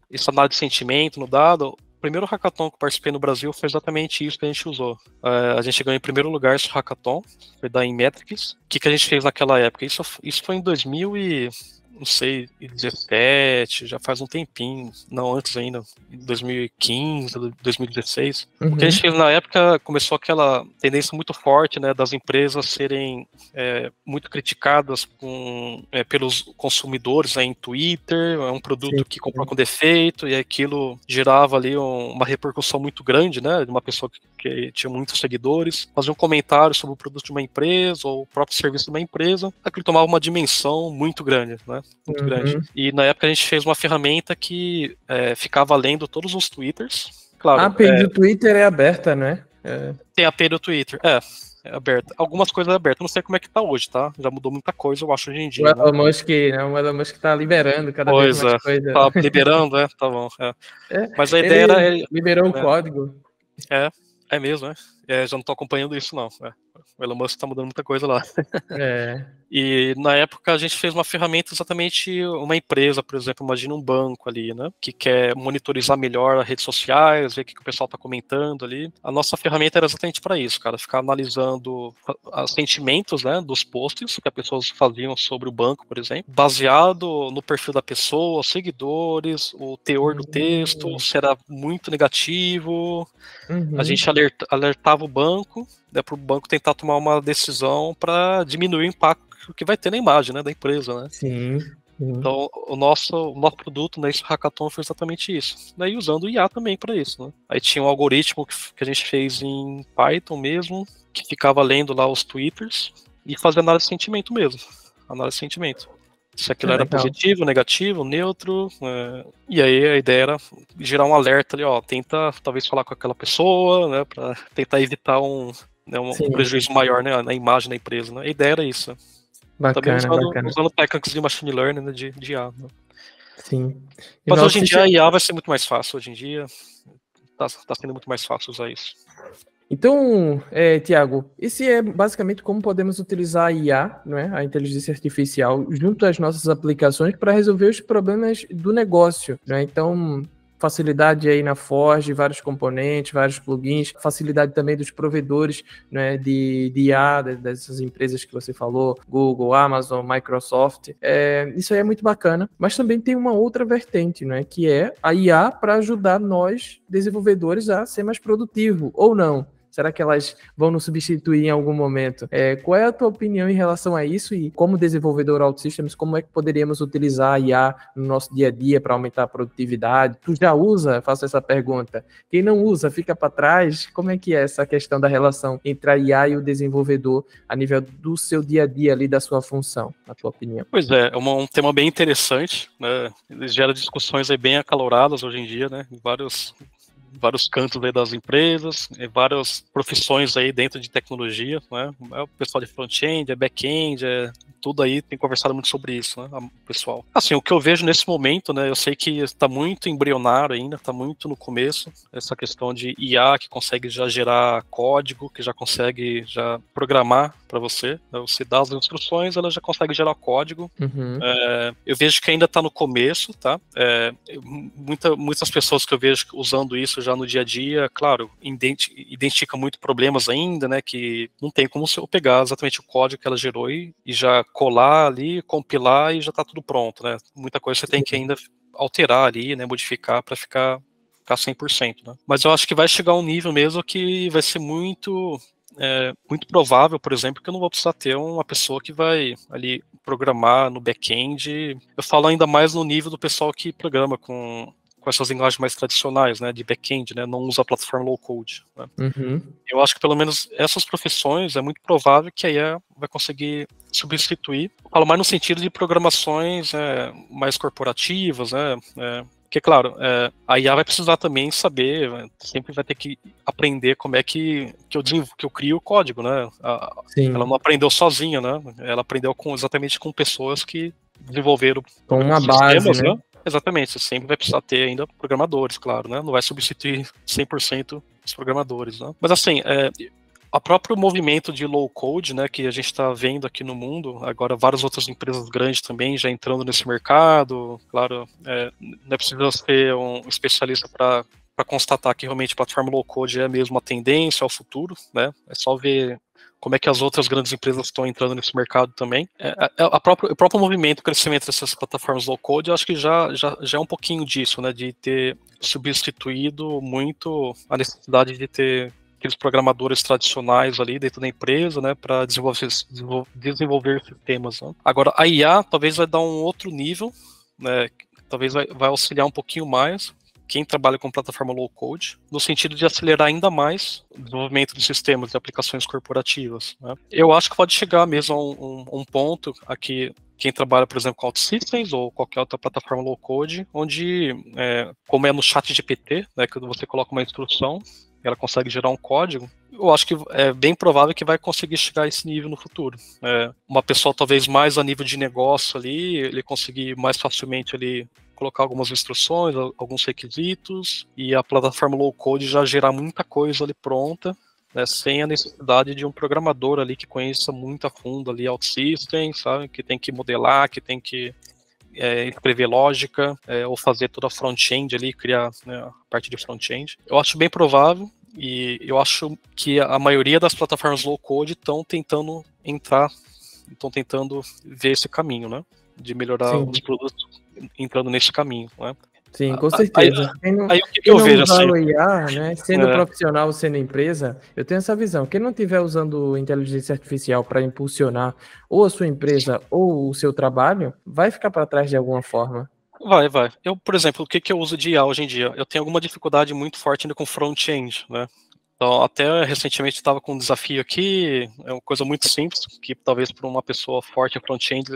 essa análise de sentimento no dado. O primeiro hackathon que eu participei no Brasil foi exatamente isso que a gente usou. A gente ganhou em primeiro lugar esse hackathon, foi da Inmetrics. O que a gente fez naquela época? Isso foi em 2017, já faz um tempinho, não antes ainda, em 2015, 2016. O que a gente fez na época, começou aquela tendência muito forte, né, das empresas serem muito criticadas pelos consumidores, em Twitter, um produto que comprou com defeito, e aquilo gerava ali uma repercussão muito grande, né, de uma pessoa que tinha muitos seguidores, fazia um comentário sobre o produto de uma empresa, ou o próprio serviço de uma empresa, aquilo tomava uma dimensão muito grande, né? Muito grande. E na época a gente fez uma ferramenta que ficava lendo todos os twitters. Claro, a API do Twitter é aberta, né? Tem a API do Twitter, é aberta. Algumas coisas é aberta, não sei como é que tá hoje, tá? Já mudou muita coisa, eu acho, hoje em dia. O Elon Musk tá liberando cada vez mais coisa. Tá liberando, tá bom. Mas a ideia era... liberou o código. É mesmo, já não tô acompanhando isso, não. O Elon Musk tá mudando muita coisa lá. E na época a gente fez uma ferramenta exatamente, uma empresa, por exemplo, imagina um banco ali, né, que quer monitorizar melhor as redes sociais, ver o que o pessoal tá comentando ali. A nossa ferramenta era exatamente para isso, cara, ficar analisando os sentimentos, né, dos posts que as pessoas faziam sobre o banco, por exemplo, baseado no perfil da pessoa, os seguidores, o teor do texto, se era muito negativo. A gente alertava o banco, né, para o banco tentar tomar uma decisão para diminuir o impacto que vai ter na imagem, né, da empresa, né? Sim. Então, o nosso produto nesse hackathon foi exatamente isso. Daí usando o IA também para isso, né? Aí tinha um algoritmo que a gente fez em Python mesmo, que ficava lendo lá os twitters e fazia análise de sentimento mesmo. Análise de sentimento. Se aquilo era positivo, negativo, neutro. E aí a ideia era gerar um alerta ali, tenta talvez falar com aquela pessoa, né, para tentar evitar um prejuízo maior, né, na imagem da empresa, né? A ideia era isso. Bacana, também usando técnicas de machine learning, né, de IA. Né? Sim. Mas hoje em dia a IA vai ser muito mais fácil. Hoje em dia tá sendo muito mais fácil usar isso. Então, Tiago, esse é basicamente como podemos utilizar a IA, não é? A inteligência artificial, junto às nossas aplicações para resolver os problemas do negócio, não é? Então, facilidade aí na Forge, vários componentes, vários plugins, facilidade também dos provedores, né, de IA, dessas empresas que você falou, Google, Amazon, Microsoft. Isso aí é muito bacana, mas também tem uma outra vertente, né, que é a IA para ajudar nós, desenvolvedores, a ser mais produtivo, ou não. Será que elas vão nos substituir em algum momento? Qual é a tua opinião em relação a isso e como desenvolvedor OutSystems, como é que poderíamos utilizar a IA no nosso dia a dia para aumentar a produtividade? Tu já usa? Faço essa pergunta. Quem não usa, fica para trás? Como é que é essa questão da relação entre a IA e o desenvolvedor a nível do seu dia a dia ali, da sua função, na tua opinião? Pois é um tema bem interessante, né? Ele gera discussões aí bem acaloradas hoje em dia, né? Em vários cantos aí das empresas, várias profissões aí dentro de tecnologia, né? É o pessoal de front-end, back-end, tudo aí tem conversado muito sobre isso, né, pessoal. Assim, o que eu vejo nesse momento, né, eu sei que está muito embrionário ainda, está muito no começo, essa questão de IA que consegue já gerar código, que já consegue já programar para você, né, você dá as instruções, ela já consegue gerar código. Uhum. Eu vejo que ainda está no começo, tá? Muitas pessoas que eu vejo usando isso já no dia a dia, claro, identifica muito problemas ainda, né, que não tem como você pegar exatamente o código que ela gerou e já colar ali, compilar e já está tudo pronto, né? Muita coisa você tem que ainda alterar ali, né, modificar para ficar 100%, né? Mas eu acho que vai chegar um nível mesmo que vai ser muito provável, por exemplo, que eu não vou precisar ter uma pessoa que vai ali programar no back-end. Eu falo ainda mais no nível do pessoal que programa com essas linguagens mais tradicionais, né, de back-end, né, não usa a plataforma low-code. Né. Uhum. Eu acho que pelo menos essas profissões é muito provável que a IA vai conseguir substituir. Eu falo mais no sentido de programações mais corporativas, né, porque, claro, a IA vai precisar também saber, sempre vai ter que aprender como é que eu crio o código, né? Ela não aprendeu sozinha, né? Ela aprendeu exatamente com pessoas que desenvolveram com uma base, né? Exatamente, você sempre vai precisar ter ainda programadores, claro, né? Não vai substituir 100% os programadores, né? Mas assim, o próprio movimento de low code, né, que a gente está vendo aqui no mundo, agora várias outras empresas grandes também já entrando nesse mercado, claro, não é preciso ser um especialista para constatar que realmente a plataforma low code é mesmo a tendência ao futuro, né? É só ver como é que as outras grandes empresas estão entrando nesse mercado também. O próprio movimento, o crescimento dessas plataformas low code, eu acho que já é um pouquinho disso, né, de ter substituído muito a necessidade de ter aqueles programadores tradicionais ali dentro da empresa, né, para desenvolver sistemas. Né. Agora, a IA talvez vai dar um outro nível, né, talvez vai auxiliar um pouquinho mais quem trabalha com plataforma low-code, no sentido de acelerar ainda mais o desenvolvimento de sistemas e aplicações corporativas. Né. Eu acho que pode chegar mesmo a um ponto aqui, quem trabalha, por exemplo, com OutSystems ou qualquer outra plataforma low-code, onde, como é no ChatGPT, né, que você coloca uma instrução, ela consegue gerar um código, eu acho que é bem provável que vai conseguir chegar a esse nível no futuro. Uma pessoa talvez mais a nível de negócio ali, ele conseguir mais facilmente ali colocar algumas instruções, alguns requisitos, e a plataforma low-code já gerar muita coisa ali pronta, né, sem a necessidade de um programador ali que conheça muito a fundo ali OutSystems, sabe, que tem que modelar, que tem que escrever lógica, ou fazer toda a front-end ali, criar, né, a parte de front-end. Eu acho bem provável, e eu acho que a maioria das plataformas low-code estão tentando ver esse caminho, né, de melhorar os produtos entrando nesse caminho, né. Sim, com certeza. Quem não vejo usar assim, o IA, né, sendo profissional, sendo empresa, eu tenho essa visão. Quem não estiver usando inteligência artificial para impulsionar ou a sua empresa ou o seu trabalho, vai ficar para trás de alguma forma. Vai. Eu, por exemplo, o que eu uso de IA hoje em dia? Eu tenho alguma dificuldade muito forte ainda com front-end, né? Então, até recentemente estava com um desafio aqui, é uma coisa muito simples, que talvez para uma pessoa forte em front-end,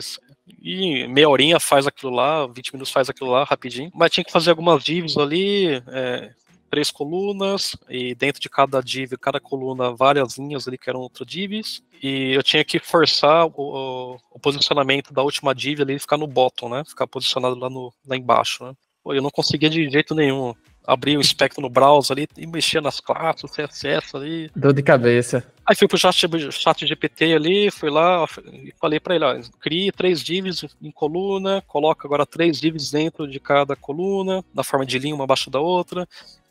e meia horinha faz aquilo lá, 20 minutos faz aquilo lá, rapidinho, mas tinha que fazer algumas divs ali, 3 colunas, e dentro de cada div, cada coluna, várias linhas ali que eram outras divs, e eu tinha que forçar o posicionamento da última div ali, ficar no bottom, né, ficar posicionado lá embaixo, né. Pô, eu não conseguia de jeito nenhum. Abri o espectro no browser ali e mexia nas classes, CSS ali. Dor de cabeça. Aí fui pro chat GPT ali, fui lá e falei para ele, ó, crie 3 divs em coluna, coloca agora 3 divs dentro de cada coluna, na forma de linha uma abaixo da outra.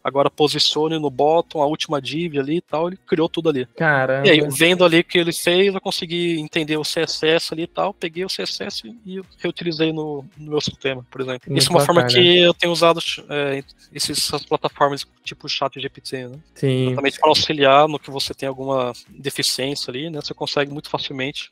agora posicione no bottom a última div ali e tal, ele criou tudo ali. Caramba. E aí, vendo ali o que ele fez, eu consegui entender o CSS ali e tal, peguei o CSS e reutilizei no meu sistema, por exemplo. Muito Isso é uma forma bacana. que eu tenho usado essas plataformas tipo ChatGPT, né? Sim. Exatamente para auxiliar no que você tem alguma deficiência ali, né? Você consegue muito facilmente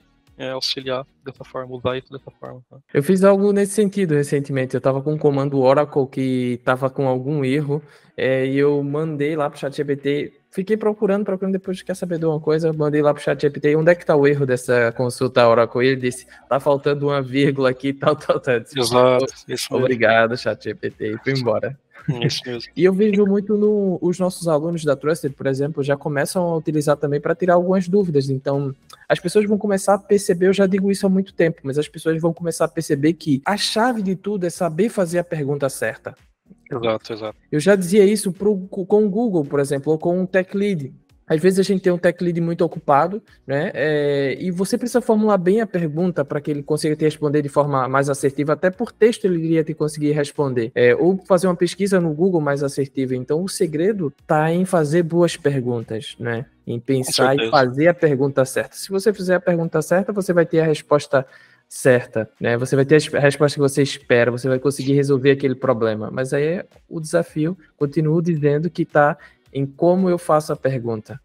auxiliar dessa forma, usar isso dessa forma. Tá? Eu fiz algo nesse sentido recentemente. Eu estava com um comando Oracle que estava com algum erro, e eu mandei lá para o ChatGPT. Fiquei procurando, depois quer saber de uma coisa, eu mandei lá para o ChatGPT, onde é que está o erro dessa consulta Oracle? E ele disse, tá faltando uma vírgula aqui, tal. Exato, isso mesmo. Obrigado, ChatGPT, e fui embora. Isso mesmo. E eu vejo muito os nossos alunos da Trusted, por exemplo, já começam a utilizar também para tirar algumas dúvidas. Então, as pessoas vão começar a perceber, eu já digo isso há muito tempo, mas as pessoas vão começar a perceber que a chave de tudo é saber fazer a pergunta certa. Exato. Eu já dizia isso com o Google, por exemplo, ou com um Tech Lead. Às vezes a gente tem um tech lead muito ocupado, né? E você precisa formular bem a pergunta para que ele consiga te responder de forma mais assertiva. Até por texto ele iria te conseguir responder. Ou fazer uma pesquisa no Google mais assertiva. Então o segredo está em fazer boas perguntas, né? Em pensar e fazer a pergunta certa. Se você fizer a pergunta certa, você vai ter a resposta certa, né? Você vai ter a resposta que você espera, você vai conseguir resolver aquele problema. Mas aí o desafio, continuo dizendo que está em como eu faço a pergunta.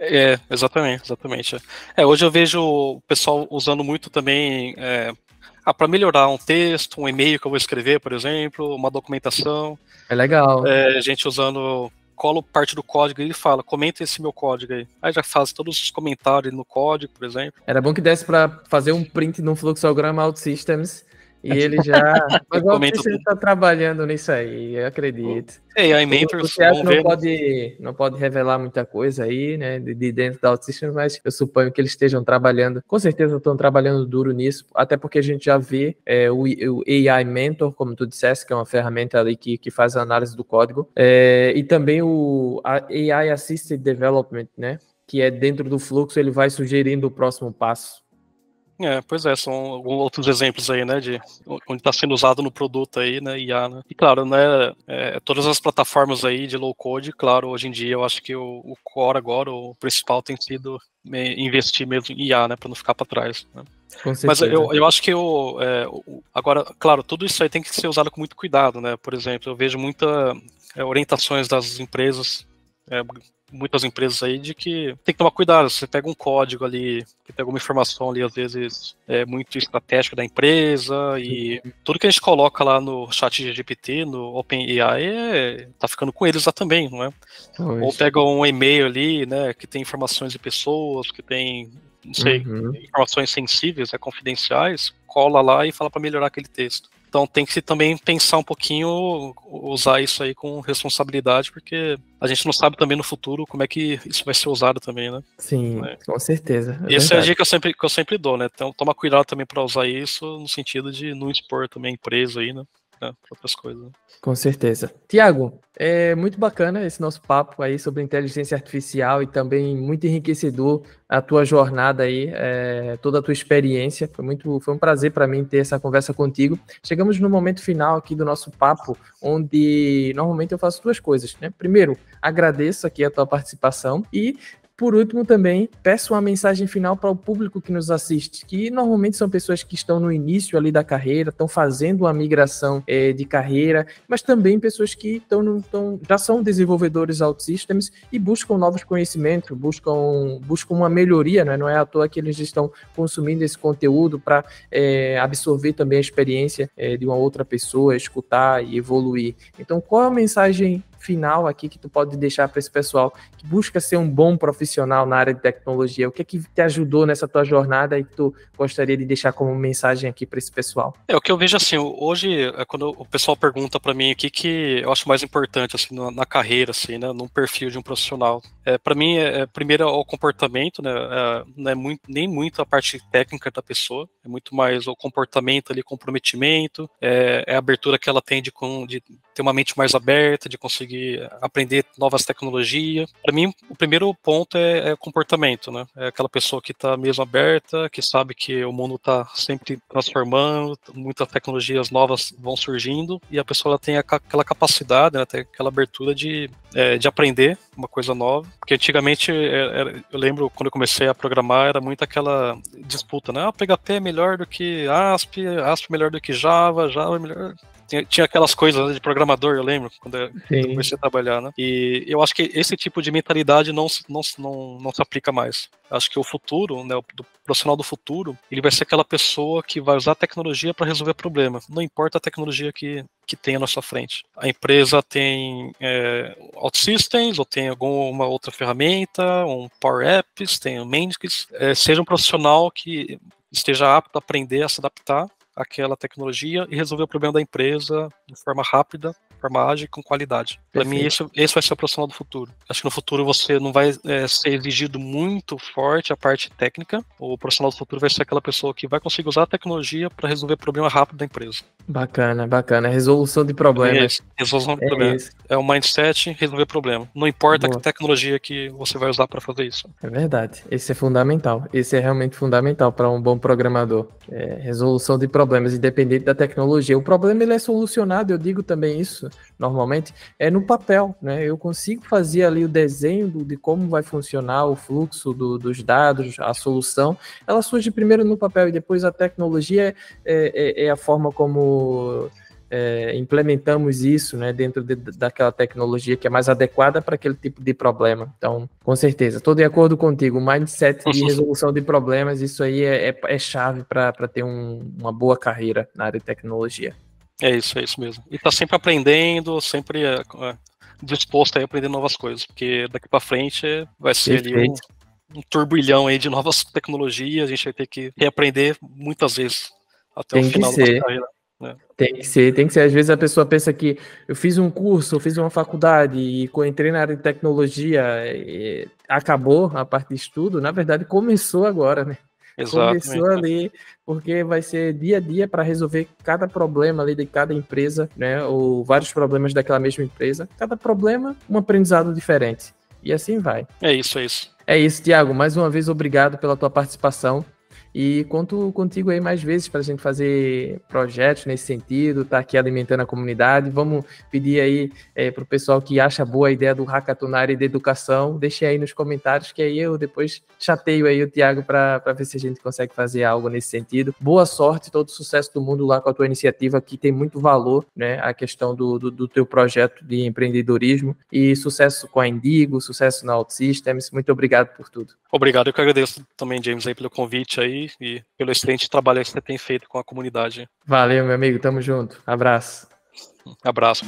Exatamente. Hoje eu vejo o pessoal usando muito também para melhorar um texto, um e-mail que eu vou escrever, por exemplo, uma documentação. É legal. Gente usando, colo parte do código e ele fala, comenta esse meu código aí. Aí já faz todos os comentários no código, por exemplo. Era bom que desse para fazer um print num fluxograma OutSystems e ele já... Mas o OutSystems está trabalhando nisso aí, eu acredito. AI Mentors, não pode revelar muita coisa aí, né, de dentro da OutSystems, mas eu suponho que eles estejam trabalhando, com certeza estão trabalhando duro nisso, até porque a gente já vê o AI Mentor, como tu disseste, que é uma ferramenta ali que faz a análise do código, e também o AI Assisted Development, né, que é dentro do fluxo, ele vai sugerindo o próximo passo. Pois é, são alguns outros exemplos aí, né, de onde está sendo usado no produto aí, né, IA, né. E claro, né, todas as plataformas aí de low code, claro, hoje em dia eu acho que o core agora, o principal tem sido investir mesmo em IA, né, para não ficar para trás, né. Mas eu acho que agora, claro, tudo isso aí tem que ser usado com muito cuidado, né, por exemplo, eu vejo muitas orientações das empresas, muitas empresas aí, de que tem que tomar cuidado. Você pega um código ali, que tem alguma informação ali, às vezes, muito estratégica da empresa, e tudo que a gente coloca lá no ChatGPT, no OpenAI, tá ficando com eles lá também, não é? Ou pega um e-mail ali, né, que tem informações de pessoas, que tem, não sei, informações sensíveis, confidenciais, cola lá e fala para melhorar aquele texto. Então tem que também pensar um pouquinho, usar isso aí com responsabilidade, porque a gente não sabe também no futuro como é que isso vai ser usado também, né? Sim, com certeza. Essa é a dica que eu sempre dou, né? Então toma cuidado também para usar isso no sentido de não expor também a empresa aí, né? Outras coisas. Com certeza. Tiago, é muito bacana esse nosso papo aí sobre inteligência artificial e também muito enriquecedor a tua jornada aí, toda a tua experiência. Foi um prazer para mim ter essa conversa contigo. Chegamos no momento final aqui do nosso papo, onde normalmente eu faço duas coisas, né? Primeiro, agradeço aqui a tua participação e por último, também peço uma mensagem final para o público que nos assiste, que normalmente são pessoas que estão no início ali da carreira, estão fazendo uma migração de carreira, mas também pessoas que já são desenvolvedores OutSystems e buscam novos conhecimentos, buscam uma melhoria, né? Não é à toa que eles estão consumindo esse conteúdo para absorver também a experiência de uma outra pessoa, escutar e evoluir. Então, qual é a mensagem final aqui que tu pode deixar para esse pessoal que busca ser um bom profissional na área de tecnologia? O que é que te ajudou nessa tua jornada e que tu gostaria de deixar como mensagem aqui para esse pessoal? O que eu vejo assim, hoje, quando o pessoal pergunta para mim o que eu acho mais importante assim, na carreira, assim, né, num perfil de um profissional, para mim, primeiro é o comportamento, né, não é nem muito a parte técnica da pessoa, é muito mais o comportamento ali, comprometimento, a abertura que ela tem de ter uma mente mais aberta, de conseguir conseguir aprender novas tecnologias. Para mim, o primeiro ponto é comportamento, né? É aquela pessoa que está mesmo aberta, que sabe que o mundo está sempre transformando, muitas tecnologias novas vão surgindo, e a pessoa ela tem aquela capacidade, né, tem aquela abertura de aprender uma coisa nova. Porque antigamente, eu lembro quando eu comecei a programar, era muito aquela disputa, né? PHP é melhor do que ASP é melhor do que Java é melhor. Tinha aquelas coisas, né, de programador, eu lembro, quando eu comecei a trabalhar, né? E eu acho que esse tipo de mentalidade não se aplica mais. Acho que o futuro, né, o profissional do futuro, ele vai ser aquela pessoa que vai usar a tecnologia para resolver problema. Não importa a tecnologia que tem à nossa frente. A empresa tem OutSystems, ou tem alguma outra ferramenta, um Power Apps, tem o Mendix. Seja um profissional que esteja apto a aprender a se adaptar àquela tecnologia e resolver o problema da empresa de forma rápida, de forma ágil e com qualidade. Para mim, esse vai ser o profissional do futuro. Acho que no futuro você não vai ser exigido muito forte a parte técnica. O profissional do futuro vai ser aquela pessoa que vai conseguir usar a tecnologia para resolver o problema rápido da empresa. Bacana. Resolução de problemas. Resolução de problemas. É um mindset, resolver problema. Não importa a tecnologia que você vai usar para fazer isso. É verdade. Esse é fundamental. Esse é realmente fundamental para um bom programador. Resolução de problemas, independente da tecnologia. O problema ele é solucionado, eu digo também isso, normalmente, no papel, né? Eu consigo fazer ali o desenho de como vai funcionar o fluxo dos dados, a solução. Ela surge primeiro no papel e depois a tecnologia é a forma como implementamos isso, né, dentro daquela tecnologia que é mais adequada para aquele tipo de problema. Então, com certeza, estou de acordo contigo. O mindset de resolução de problemas, isso aí é chave para ter uma boa carreira na área de tecnologia. É isso mesmo. E tá sempre aprendendo, sempre disposto a aprender novas coisas, porque daqui para frente vai ser ali um turbilhão aí de novas tecnologias, a gente vai ter que reaprender muitas vezes até o final da nossa carreira. Tem que ser. Às vezes a pessoa pensa que eu fiz um curso, eu fiz uma faculdade e entrei na área de tecnologia e acabou a parte de estudo. Na verdade, começou agora, né? Exatamente. Começou ali, porque vai ser dia a dia para resolver cada problema ali de cada empresa, né? Ou vários problemas daquela mesma empresa. Cada problema, um aprendizado diferente. E assim vai. É isso. É isso, Thiago. Mais uma vez, obrigado pela tua participação. E conto contigo aí mais vezes para a gente fazer projetos nesse sentido, tá aqui alimentando a comunidade. Vamos pedir aí para o pessoal que acha boa a ideia do Hackathon na área de educação, deixe aí nos comentários que aí eu depois chateio aí o Thiago para ver se a gente consegue fazer algo nesse sentido. Boa sorte, todo sucesso do mundo lá com a tua iniciativa, que tem muito valor, né, a questão do teu projeto de empreendedorismo, e sucesso com a Indigo, sucesso na OutSystems. Muito obrigado por tudo. Obrigado, eu que agradeço também, James, aí pelo convite aí e pelo excelente trabalho que você tem feito com a comunidade. Valeu, meu amigo, tamo junto. Abraço. Abraço.